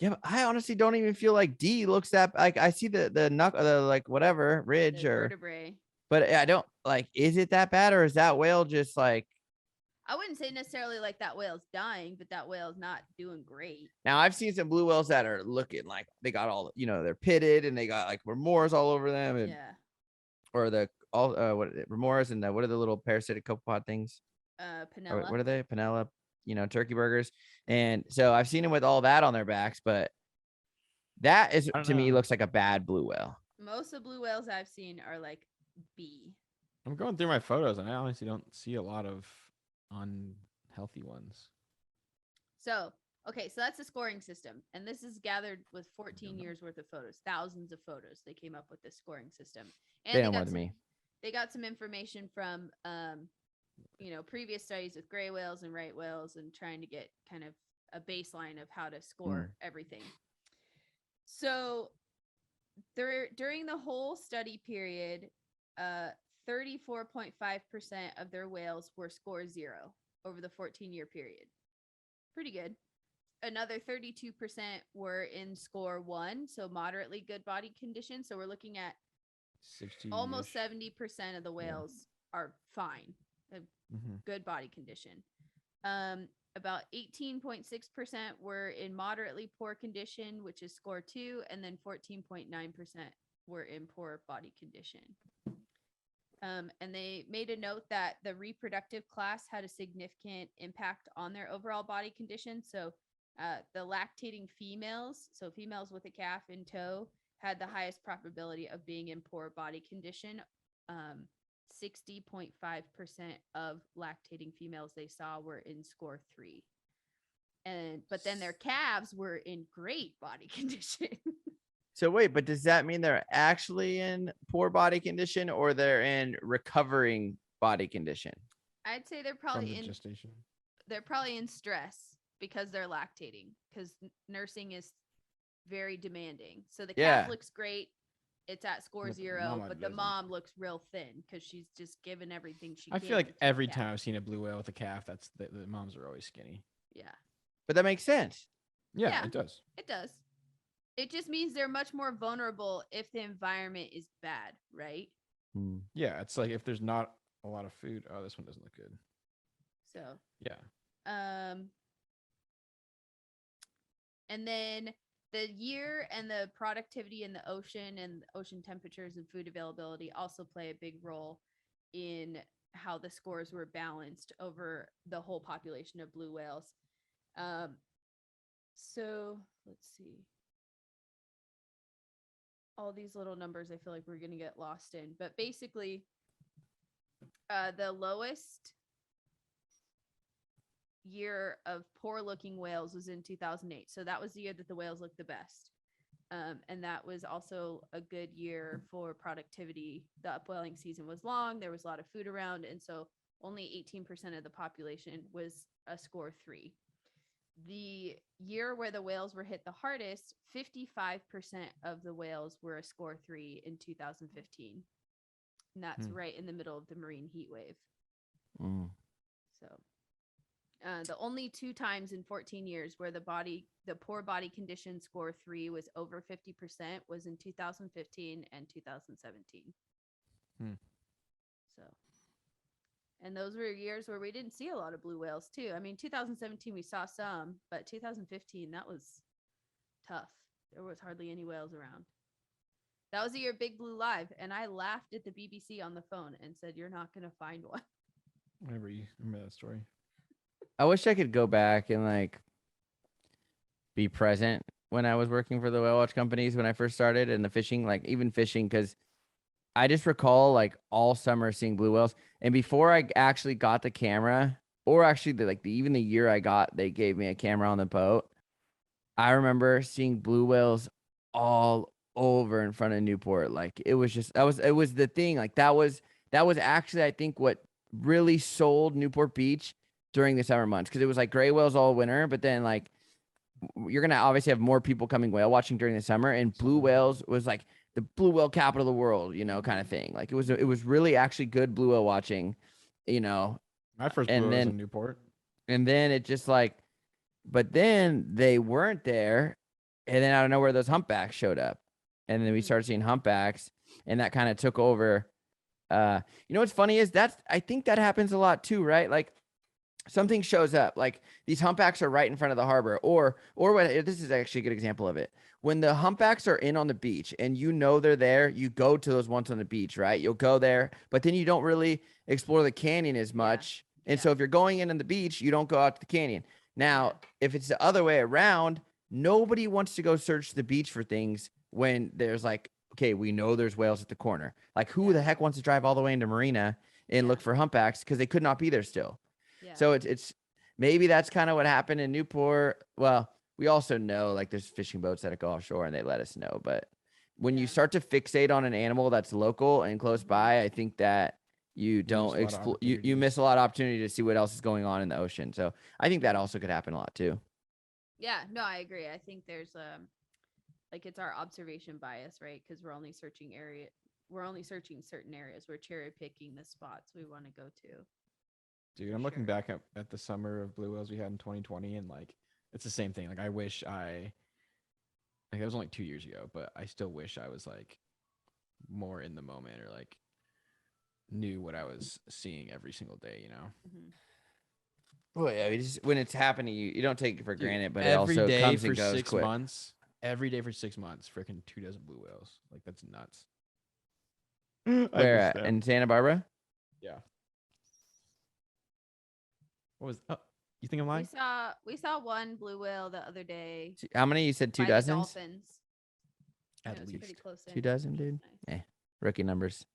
Yeah, but I honestly don't even feel like D looks that like I see the knuckle, the like whatever The ridge or, vertebrae. but I don't like. Is it that bad or is that whale just like? I wouldn't say necessarily like that whale's dying, but that whale's not doing great. Now I've seen some blue whales that are looking like they got all they're pitted and they got like remors all over them and Yeah. or the all what are they, remors and what are the little parasitic copepod things? Or Panella. what are they? Panella, turkey burgers. And so I've seen them with all that on their backs, but that is I don't to me know. looks like a bad blue whale. Most of the blue whales I've seen are like B. I'm going through my photos, and I honestly don't see a lot of unhealthy ones. So, okay, so that's a scoring system. And this is gathered with 14 years worth of photos, thousands of photos. They came up with this scoring system. And They know got more than some- me. They got some information from previous studies with gray whales and right whales and trying to get kind of a baseline of how to score everything. So during the whole study period, 34.5% of their whales were score 0 over the 14-year period. Pretty good. Another 32% were in score 1, so moderately good body condition. So we're looking at 60 almost 70% of the whales are fine, good body condition. About 18.6% were in moderately poor condition, which is score 2, and then 14.9% were in poor body condition. And they made a note that the reproductive class had a significant impact on their overall body condition. So the lactating females, so females with a calf in tow, had the highest probability of being in poor body condition. 60.5% of lactating females they saw were in score 3. But then their calves were in great body condition. So wait, but does that mean they're actually in poor body condition or they're in recovering body condition? I'd say they're from probably the in gestation. they're probably in stress because they're lactating, because nursing is very demanding. So the Yeah. calf looks great. It's at score But the 0, mama but the doesn't. mom looks real thin because she's just given everything she I can. feel like to the every calf. time I've seen a blue whale with a calf, that's the moms are always skinny. Yeah, But that makes sense. Yeah, Yeah. it does. it does. It just means they're much more vulnerable if the environment is bad, right? Yeah, it's like if there's not a lot of food. Oh, this one doesn't look good. So, Yeah. and then the year and the productivity in the ocean and ocean temperatures and food availability also play a big role in how the scores were balanced over the whole population of blue whales. So let's see. All these little numbers I feel like we're going to get lost in, but basically the lowest year of poor looking whales was in 2008. So that was the year that the whales looked the best. And that was also a good year for productivity. The upwelling season was long. There was a lot of food around. And so only 18% of the population was a score 3. The year where the whales were hit the hardest, 55% of the whales were a score 3 in 2015. And that's right in the middle of the marine heat wave. So the only 2 times in 14 years where the poor body condition score 3 was over 50% was in 2015 and 2017. So, and those were years where we didn't see a lot of blue whales too. I mean, 2017 we saw some, but 2015 that was tough. There was hardly any whales around. That was the year Big Blue Live, and I laughed at the BBC on the phone and said, "You're not gonna find one." Remember that story? I wish I could go back and like be present when I was working for the whale watch companies when I first started and the fishing, like even fishing, because I just recall like all summer seeing blue whales. And before I actually got the camera, or actually even the year they gave me a camera on the boat, I remember seeing blue whales all over in front of Newport. Like it was the thing. Like that was actually, I think, what really sold Newport Beach during the summer months, because it was like gray whales all winter, but then like you're gonna obviously have more people coming whale watching during the summer, and blue whales was like the blue whale capital of the world, kind of thing. Like it was really actually good blue whale watching, My first blue and whale was then in Newport. and then it just like, but then they weren't there, and then I don't know where those humpbacks showed up, and then we started seeing humpbacks, and that kind of took over. What's funny is I think that happens a lot too, right? Like something shows up, like these humpbacks are right in front of the harbor, or what, this is actually a good example of it. When the humpbacks are in on the beach and they're there, you go to those ones on the beach, right? You'll go there, but then you don't really explore the canyon as much. And so if you're going in on the beach, you don't go out to the canyon. Now, if it's the other way around, nobody wants to go search the beach for things when there's like, okay, we know there's whales at the corner. Like who the heck wants to drive all the way into Marina and look for humpbacks, because they could not be there still. Yeah. So it's maybe that's kind of what happened in Newport. Well, we also know like there's fishing boats that go offshore and they let us know. But when you start to fixate on an animal that's local and close by, I think that you don't explore. You miss a lot of opportunity to see what else is going on in the ocean. So I think that also could happen a lot too. Yeah, no, I agree. I think there's like it's our observation bias, right? Because we're only searching we're only searching certain areas. We're cherry picking the spots we want to go to. Dude, For I'm looking sure. back at the summer of blue whales we had in 2020, and like it's the same thing. Like I wish like that was only 2 years ago, but I still wish I was like more in the moment or like knew what I was seeing every single day, you know? Mhm. Well, yeah, when it's happening, you don't take it for Dude, granted, but it every also day comes for and goes 6 quick. months, every day for 6 months, freaking 24 blue whales. Like that's nuts. Where at? In Santa Barbara? Yeah. What was? Oh, you think I'm We lying? saw one blue whale the other day. How many? You said 2 by the dozens? dolphins. At It was pretty least. close. 2 dozen, dude. Nice. Rookie numbers.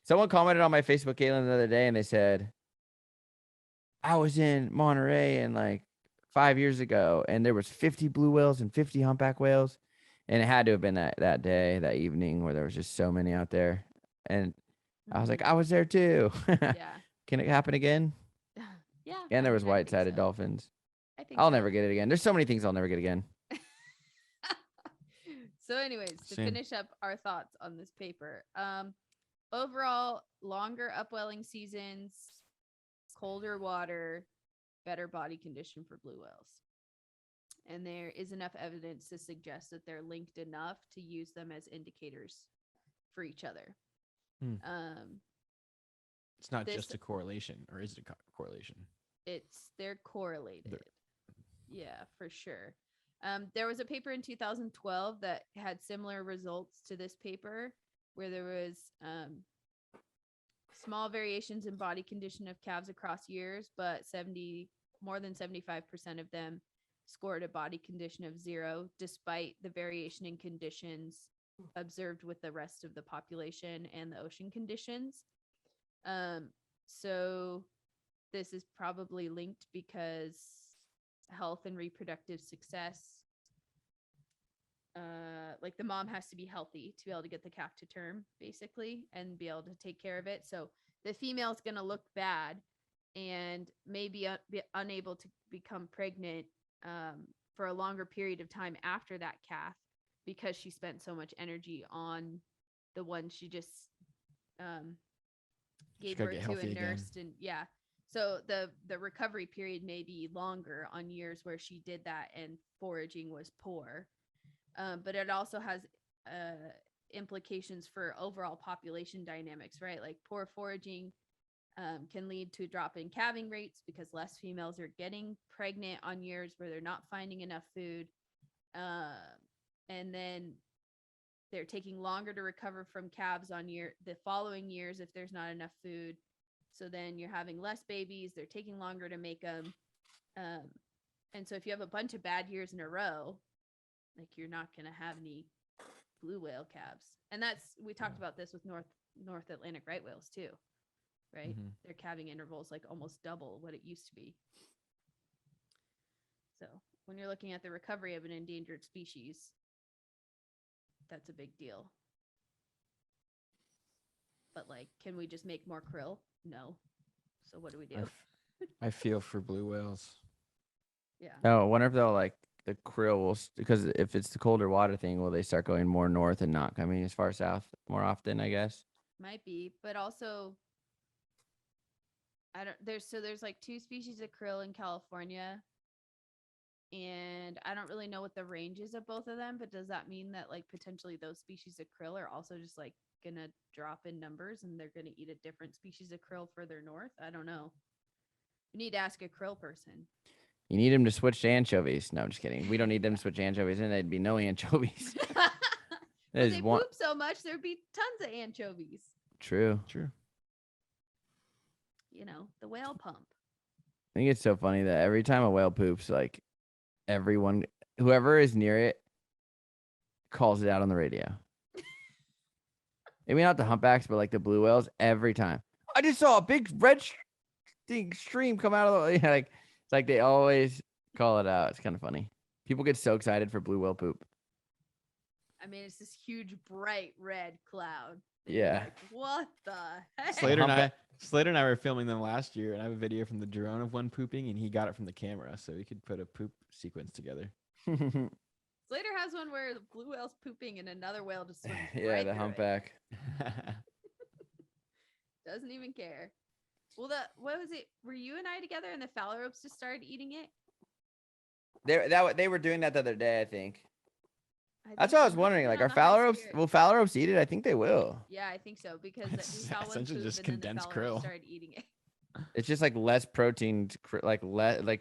Someone commented on my Facebook, Caitlin, the other day, and they said, I was in Monterey and like 5 years ago, and there was 50 blue whales and 50 humpback whales. And it had to have been that day, that evening, where there was just so many out there. And I was like, Mhm. I was there too. Yeah. Can it happen again? Yeah. And there was I think white-sided so. dolphins. I think I'll so. never get it again. There's so many things I'll never get again. So, anyways, to Same. finish up our thoughts on this paper, overall, longer upwelling seasons, colder water, better body condition for blue whales. And there is enough evidence to suggest that they're linked enough to use them as indicators for each other. Hmm. It's not This- just a correlation, or is it a correlation? They're correlated. Yeah, for sure. There was a paper in 2012 that had similar results to this paper, where there was small variations in body condition of calves across years, but more than 75% of them scored a body condition of 0, despite the variation in conditions observed with the rest of the population and the ocean conditions. So this is probably linked because health and reproductive success, like the mom has to be healthy to be able to get the calf to term, basically, and be able to take care of it. So the female's going to look bad and maybe be unable to become pregnant for a longer period of time after that calf, because she spent so much energy on the one she just gave gotta birth get to healthy and again. nursed. And yeah, so the recovery period may be longer on years where she did that and foraging was poor. But it also has implications for overall population dynamics, right? Like poor foraging can lead to a drop in calving rates because less females are getting pregnant on years where they're not finding enough food. And then they're taking longer to recover from calves on the following years if there's not enough food. So then you're having less babies. They're taking longer to make them. And so if you have a bunch of bad years in a row, like you're not going to have any blue whale calves. And we talked about this with North Atlantic right whales too, right? Mhm. Their calving intervals like almost double what it used to be. So when you're looking at the recovery of an endangered species, that's a big deal. But like, can we just make more krill? No. So what do we do? I feel for blue whales. Yeah. Oh, I wonder if they'll like the krill will, because if it's the colder water thing, will they start going more north and not coming as far south more often, I guess? Might be, but also there's like 2 species of krill in California, and I don't really know what the range is of both of them, but does that mean that like potentially those species of krill are also just like gonna drop in numbers and they're gonna eat a different species of krill further north? I don't know. We need to ask a krill person. You need them to switch to anchovies. No, I'm just kidding. We don't need them to switch to anchovies, and there'd be no anchovies. But There's they one. poop so much, there'd be tons of anchovies. True. True. You know, the whale pump. I think it's so funny that every time a whale poops, like everyone, whoever is near it, calls it out on the radio. Maybe not the humpbacks, but like the blue whales. Every time, I just saw a big red stream come out of the like. It's like they always call it out. It's kind of funny. People get so excited for blue whale poop. I mean, it's this huge, bright red cloud. that you're Yeah. Like, what the heck? Slater and I were filming them last year, and I have a video from the drone of one pooping, and he got it from the camera, so we could put a poop sequence together. Slater has one where the blue whale's pooping and another whale just swims Yeah, right the through it. humpback. Doesn't even care. Well, what was it? Were you and I together and the phalaropes just started eating it? They were doing that the other day, I think. That's think what I it was might wondering. be Like, on are the high phalaropes? spirit. Will phalaropes eat it? I think they will. Yeah, I think so because It's we saw one essentially poop just and then the condensed phalarope krill. started eating it. It's just like less protein, like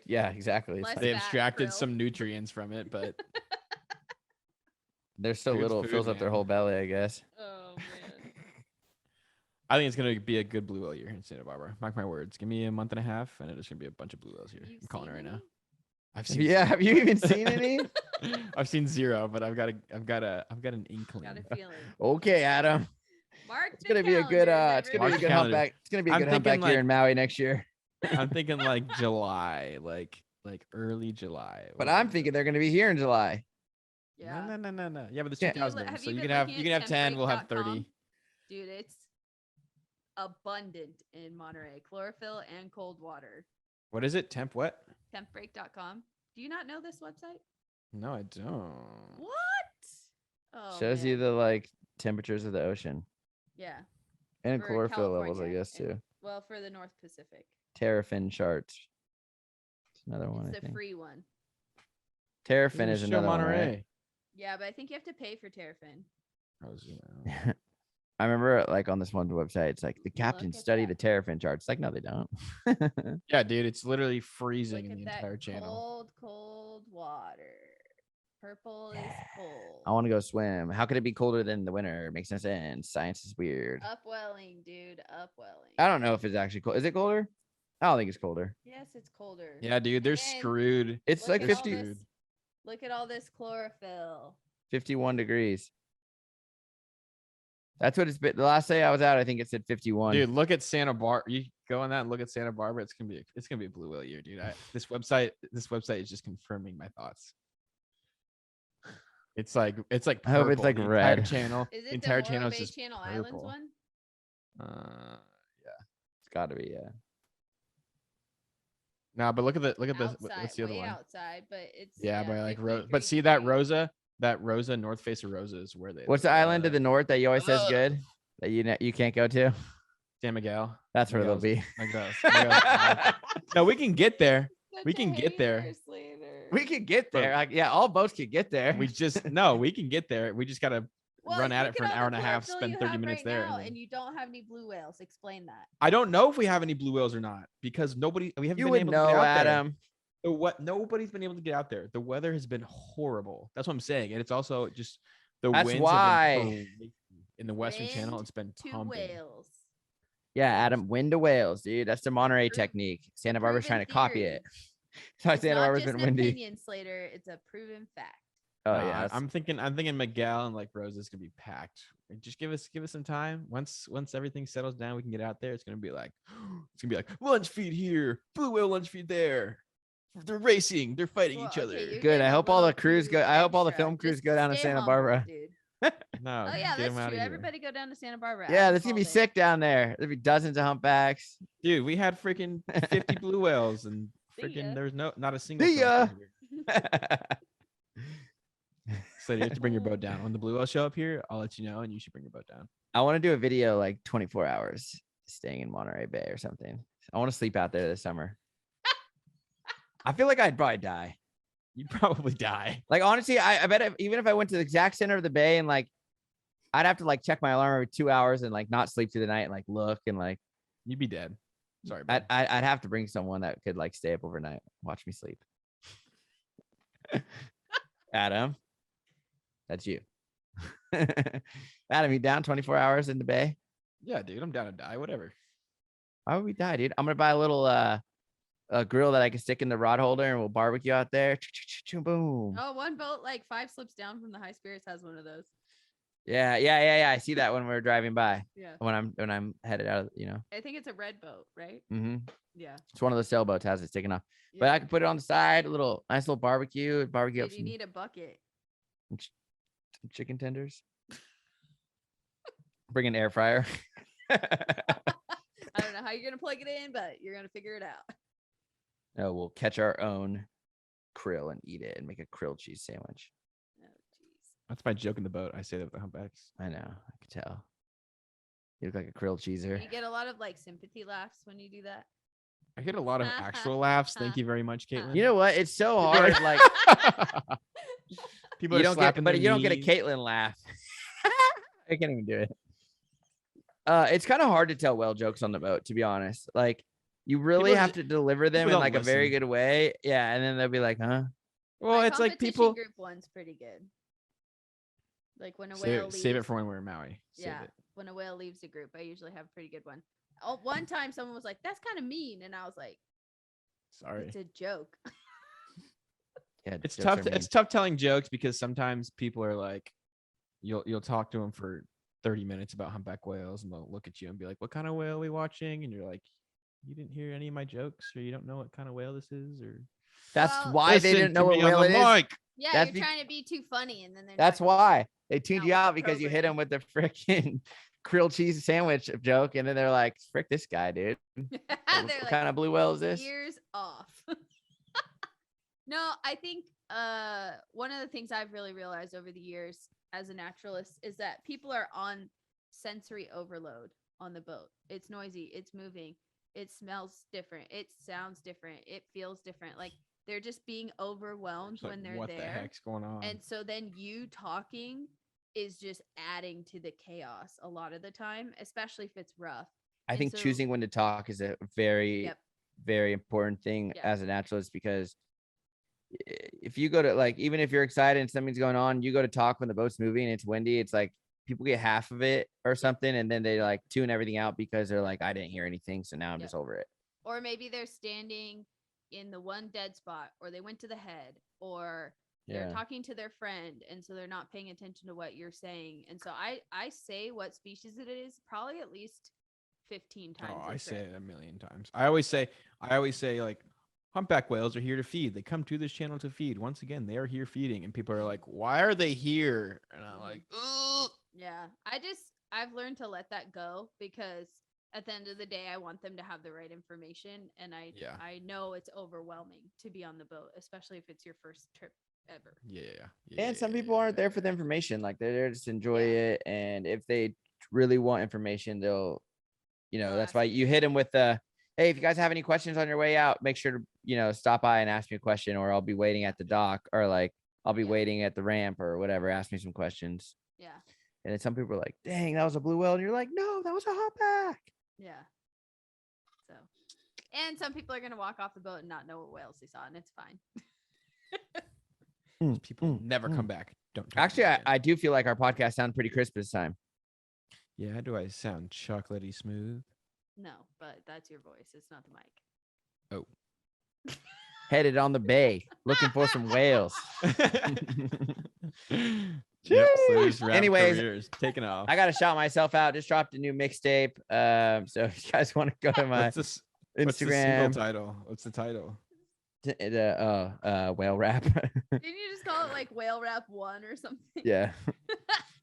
yeah, exactly. It's Less like, They fat abstracted krill. some nutrients from it, but there's so Food's little, it food, fills up their man. whole belly, I guess. Oh man. I think it's gonna be a good blue whale year in Santa Barbara. Mark my words. Give me a month and a half, and it's gonna be a bunch of blue whales here. You've I'm calling it right seen now. any? I've seen. Yeah, have you even seen zero. any? I've seen zero, but I've got an inkling. Got a feeling. Okay, Adam. Mark It's the gonna be a good calendars, it's gonna be a Mark good everybody. calendar. humpback. It's gonna be a I'm good thinking, humpback year like- in Maui next year. I'm thinking like July, like early July. But I'm thinking they're gonna be here in July. Yeah. No. Yeah, but there's Yeah. 2,000 of them, Have so you you been can have looking you at can have 10. We'll have 30. tempbreak.com? Dude, it's abundant in Monterey. Chlorophyll and cold water. What is it? Temp what? Tempbreak.com. Do you not know this website? No, I don't. What? Oh, Shows you man. the like temperatures of the ocean Yeah. and For chlorophyll levels, I California guess and- too. Well, for the North Pacific. Terrafin charts. It's another one. It's I the think. free one. Terrafin Ooh, is show another one, Monterey. right? Yeah, but I think you have to pay for Terrafin. I was, you know. I remember like on this one website, it's like the captains at study that. the Terrafin charts. Like, no, they don't. Yeah, dude, it's literally Look freezing in at the that entire channel. cold, cold water. Purple is cold. I want to go swim. How could it be colder than the winter? It makes no sense. Science is weird. Upwelling, dude. Upwelling. I don't know if it's actually cold. Is it colder? I don't think it's colder. Yes, it's colder. Yeah, dude, they're And screwed. It's look like at all 50, this- Look at all this chlorophyll. 51 degrees. That's what it's been. The last day I was out, I think it said 51. Dude, look at Santa Barbara. You go on that and look at Santa Barbara. It's gonna be a blue whale year, dude. This website is just confirming my thoughts. It's like I hope it's purple. like The red. entire channel. Is it entire the channel Morro is Bay just Channel Islands purple. one? It's got to be, yeah. No, but look at Outside, what's the other way one? outside, but it's Yeah, by like 53 but see that degrees. Rosa, north face of Rosa is where they. What's the island to the north that you always says Ugh. good that you can't go to? San Miguel. That's where they'll Miguel's- be. Miguel's- no, we can get there. Such We a can get there. hater, Slater. We could get Bro. there. Like, yeah, all boats could get there. We just no, we can get there. We just gotta run at look it for an all hour the and a half, chlorophyll spend you 30 have minutes right there, now, and then- and you don't have any blue whales. Explain that. I don't know if we have any blue whales or not because we haven't you been would able know, to get out there. Adam. Nobody's been able to get out there. The weather has been horrible. That's what I'm saying, and it's also just the That's winds why. have been crazy. In the Western Channel. Wind It's been Two pumping. whales. Yeah, Adam, wind to whales, dude. That's the Monterey Prov- technique. Santa Barbara's trying to proven copy theory. it. That's why It's Santa not Barbara's just been an windy. opinion, Slater. It's a proven fact. Oh No, yeah, I'm thinking Miguel and like Rose is gonna be packed. Like, just give us some time. Once everything settles down, we can get out there. It's gonna be like lunch feed here, blue whale lunch feed there. They're racing. They're fighting Well, each okay, other. you're good. I getting a hope all the little crews too go. I hope all the extra. film crews Just go down to stay Santa humble, Barbara. dude. No. Oh yeah, get 'em that's outta true. here. Everybody go down to Santa Barbara. Yeah, Adam there's gonna be called it. sick down there. There'll be dozens of humpbacks. Dude, we had freaking 50 blue whales and See freaking ya. there's not a single. See film ya. crew here. So you have to bring your boat down. When the blue whales show up here, I'll let you know, and you should bring your boat down. I want to do a video like 24 hours staying in Monterey Bay or something. I want to sleep out there this summer. I feel like I'd probably die. You'd probably die. Like honestly, I bet even if I went to the exact center of the bay and like, I'd have to like check my alarm every 2 hours and like not sleep through the night and like look and like You'd be dead. Sorry, I'd bud. I'd have to bring someone that could like stay up overnight, watch me sleep. Adam, that's you. Adam, you down 24 hours in the bay? Yeah, dude, I'm down to die. Whatever. Why would we die, dude? I'm gonna buy a little a grill that I can stick in the rod holder and we'll barbecue out there. Boom. Oh, one boat like 5 slips down from the High Spirits has one of those. Yeah. I see that when we're driving by. Yeah, When I'm headed out of, I think it's a red boat, right? Yeah. It's one of those sailboats has it sticking off. But yeah. I can put it on the side, a nice little barbecue up Dude, you some need a bucket. chicken tenders. Bring an air fryer. I don't know how you're gonna plug it in, but you're gonna figure it out. No, we'll catch our own krill and eat it and make a krill cheese sandwich. That's my joke in the boat. I say that with the humpbacks. I know. I could tell. You look like a grilled cheeser. You get a lot of like sympathy laughs when you do that. I get a lot of actual laughs. Thank you very much, Caitlin. You know what? It's so hard. Like people you are don't get, slapping but their you don't get a knees. Caitlyn laugh. I can't even do it. It's kind of hard to tell whale jokes on the boat, to be honest. Like you really People have to deliver them in don't like a very listen. good way. Yeah, and then they'll be like, "Huh." Well, My it's like competition people group one's pretty good. Like when a save whale it, leaves. save it for when we're in Maui. Save Yeah, it. when a whale leaves a group, I usually have a pretty good one. Oh, one time someone was like, "That's kind of mean," and I was like, Sorry. "It's a joke." Yeah, It's jokes tough. are mean. It's tough telling jokes because sometimes people are like, you'll talk to them for 30 minutes about humpback whales, and they'll look at you and be like, "What kind of whale are we watching?" And you're like, "You didn't hear any of my jokes, or you don't know what kind of whale this is, or That's Well, why they listen didn't to know what me on whale the it is. mic." Yeah, That's you're bec- trying to be too funny, and then they're That's not why they tuned not you with the out because you hit them program. with the freaking grilled cheese sandwich joke, and then they're like, "Frick this guy, dude. They're What like, kind of blue whale is this?" ears off. No, I think one of the things I've really realized over the years as a naturalist is that people are on sensory overload on the boat. It's noisy, it's moving, it smells different, it sounds different, it feels different. Like they're just being overwhelmed It's like, when they're what the there. heck's going on? And so then you talking is just adding to the chaos a lot of the time, especially if it's rough. I And think so- choosing when to talk is a very, Yep. very important thing Yeah. as a naturalist because if you go to like, even if you're excited and something's going on, you go to talk when the boat's moving and it's windy, it's like people get half of it or something, and then they like tune everything out because they're like, I didn't hear anything, so now I'm Yep. just over it. Or maybe they're standing in the one dead spot, or they went to the head, or they're Yeah. talking to their friend, and so they're not paying attention to what you're saying. And so I say what species it is probably at least 15 times. Oh, a I say trip. it a million times. I always say like humpback whales are here to feed. They come to this channel to feed. Once again, they are here feeding, and people are like, "Why are they here?" And I'm like, "Ugh." Yeah, I've learned to let that go because at the end of the day, I want them to have the right information, and Yeah. I know it's overwhelming to be on the boat, especially if it's your first trip ever. Yeah. And some people aren't there for the information, like they're there to just enjoy Yeah. it, and if they really want information, they'll, They'll that's ask why you. you hit them with the, hey, if you guys have any questions on your way out, make sure to stop by and ask me a question, or I'll be waiting at the dock, or like I'll be Yeah. waiting at the ramp or whatever, ask me some questions. Yeah, And then some people are like, dang, that was a blue whale, and you're like, no, that was a humpback. yeah. So, and some people are gonna walk off the boat and not know what whales they saw, and it's fine. People never come back. Don't talk to Actually, me I, again. I do feel like our podcast sounded pretty crisp this time. Yeah, how do I sound chocolatey smooth? No, but that's your voice. It's not the mic. Oh. Headed on the bay, looking for some whales. Yep, Slayer's rap Anyways, career's taking off. I gotta shout myself out. Just dropped a new mixtape. So if you guys want to go to my What's this? What's the single Instagram, title? What's the title? whale rap. Didn't you just call it like Whale Rap 1 or something? Yeah,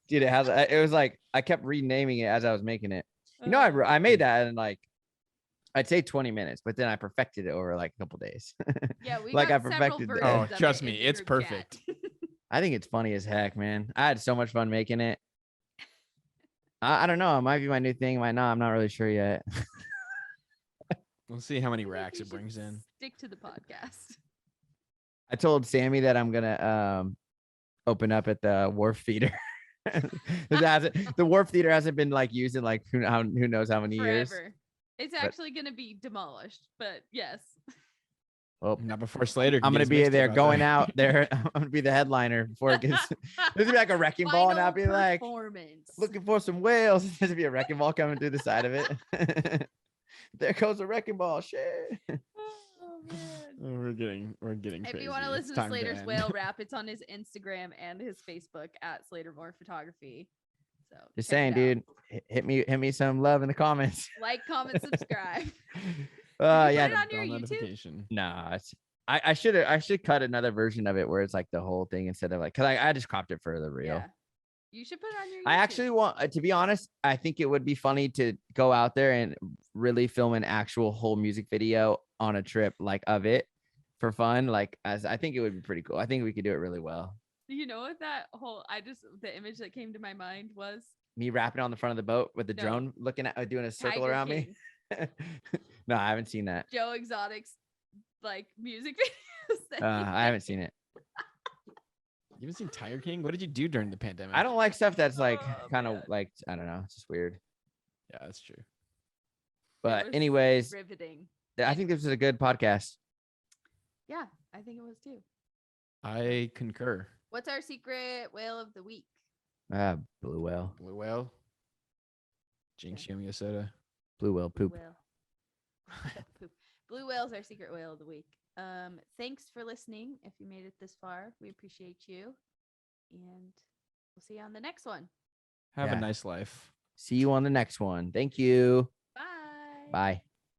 dude, it was like I kept renaming it as I was making it. I Oh, made that in like I'd say 20 minutes, but then I perfected it over like a couple days. yeah, we like I got several perfected. versions Oh, of trust it me, in the it's group chat. perfect. I think it's funny as heck, man. I had so much fun making it. I don't know. It might be my new thing. It might not. I'm not really sure yet. We'll see how many I think racks you it brings should in. Stick to the podcast. I told Sammy that I'm gonna open up at the Wharf Theater. The Wharf Theater hasn't been like used in like who knows how many years. Forever. It's But- actually gonna be demolished, but yes. Well, Not before Slater. I'm can gonna get his be there mixtape going there. out there. I'm gonna be the headliner before it gets. There's gonna be like a wrecking ball, and I'll be like performance. looking for some whales. There's gonna be a wrecking ball coming through the side of it. There goes a wrecking ball. Shit. Oh, man. Oh, we're getting If crazy. you want to It's listen to time Slater's end. whale rap, it's on his Instagram and his Facebook at Slatermore Photography. So Just check saying, it out. dude. Hit me some love in the comments. Like, comment, subscribe. Yeah. put it on Bell your YouTube? notification. Nah, I should cut another version of it where it's like the whole thing instead of like, cause I just cropped it for the reel. Yeah. You should put it on your YouTube. I actually want, to be honest, I think it would be funny to go out there and really film an actual whole music video on a trip like of it for fun. Like, as I think it would be pretty cool. I think we could do it really well. You know what that whole the image that came to my mind was Me rapping on the front of the boat with the No. drone looking at doing a circle Tiger around King, me. No, I haven't seen that. Joe Exotic's like music videos. that he I haven't seen it. You haven't seen Tiger King? What did you do during the pandemic? I don't like stuff that's like Oh, kind of man. like I don't know. It's just weird. Yeah, that's true. But was anyways, riveting. I think this is a good podcast. Yeah, I think it was too. I concur. What's our secret whale of the week? Blue whale. Blue whale. Jinx Yomi soda. Blue whale poop. Whale. Poop. Blue whale's our secret whale of the week. Thanks for listening. If you made it this far, we appreciate you. And we'll see you on the next one. Have Yeah. a nice life. See you on the next one. Thank you. Bye. Bye.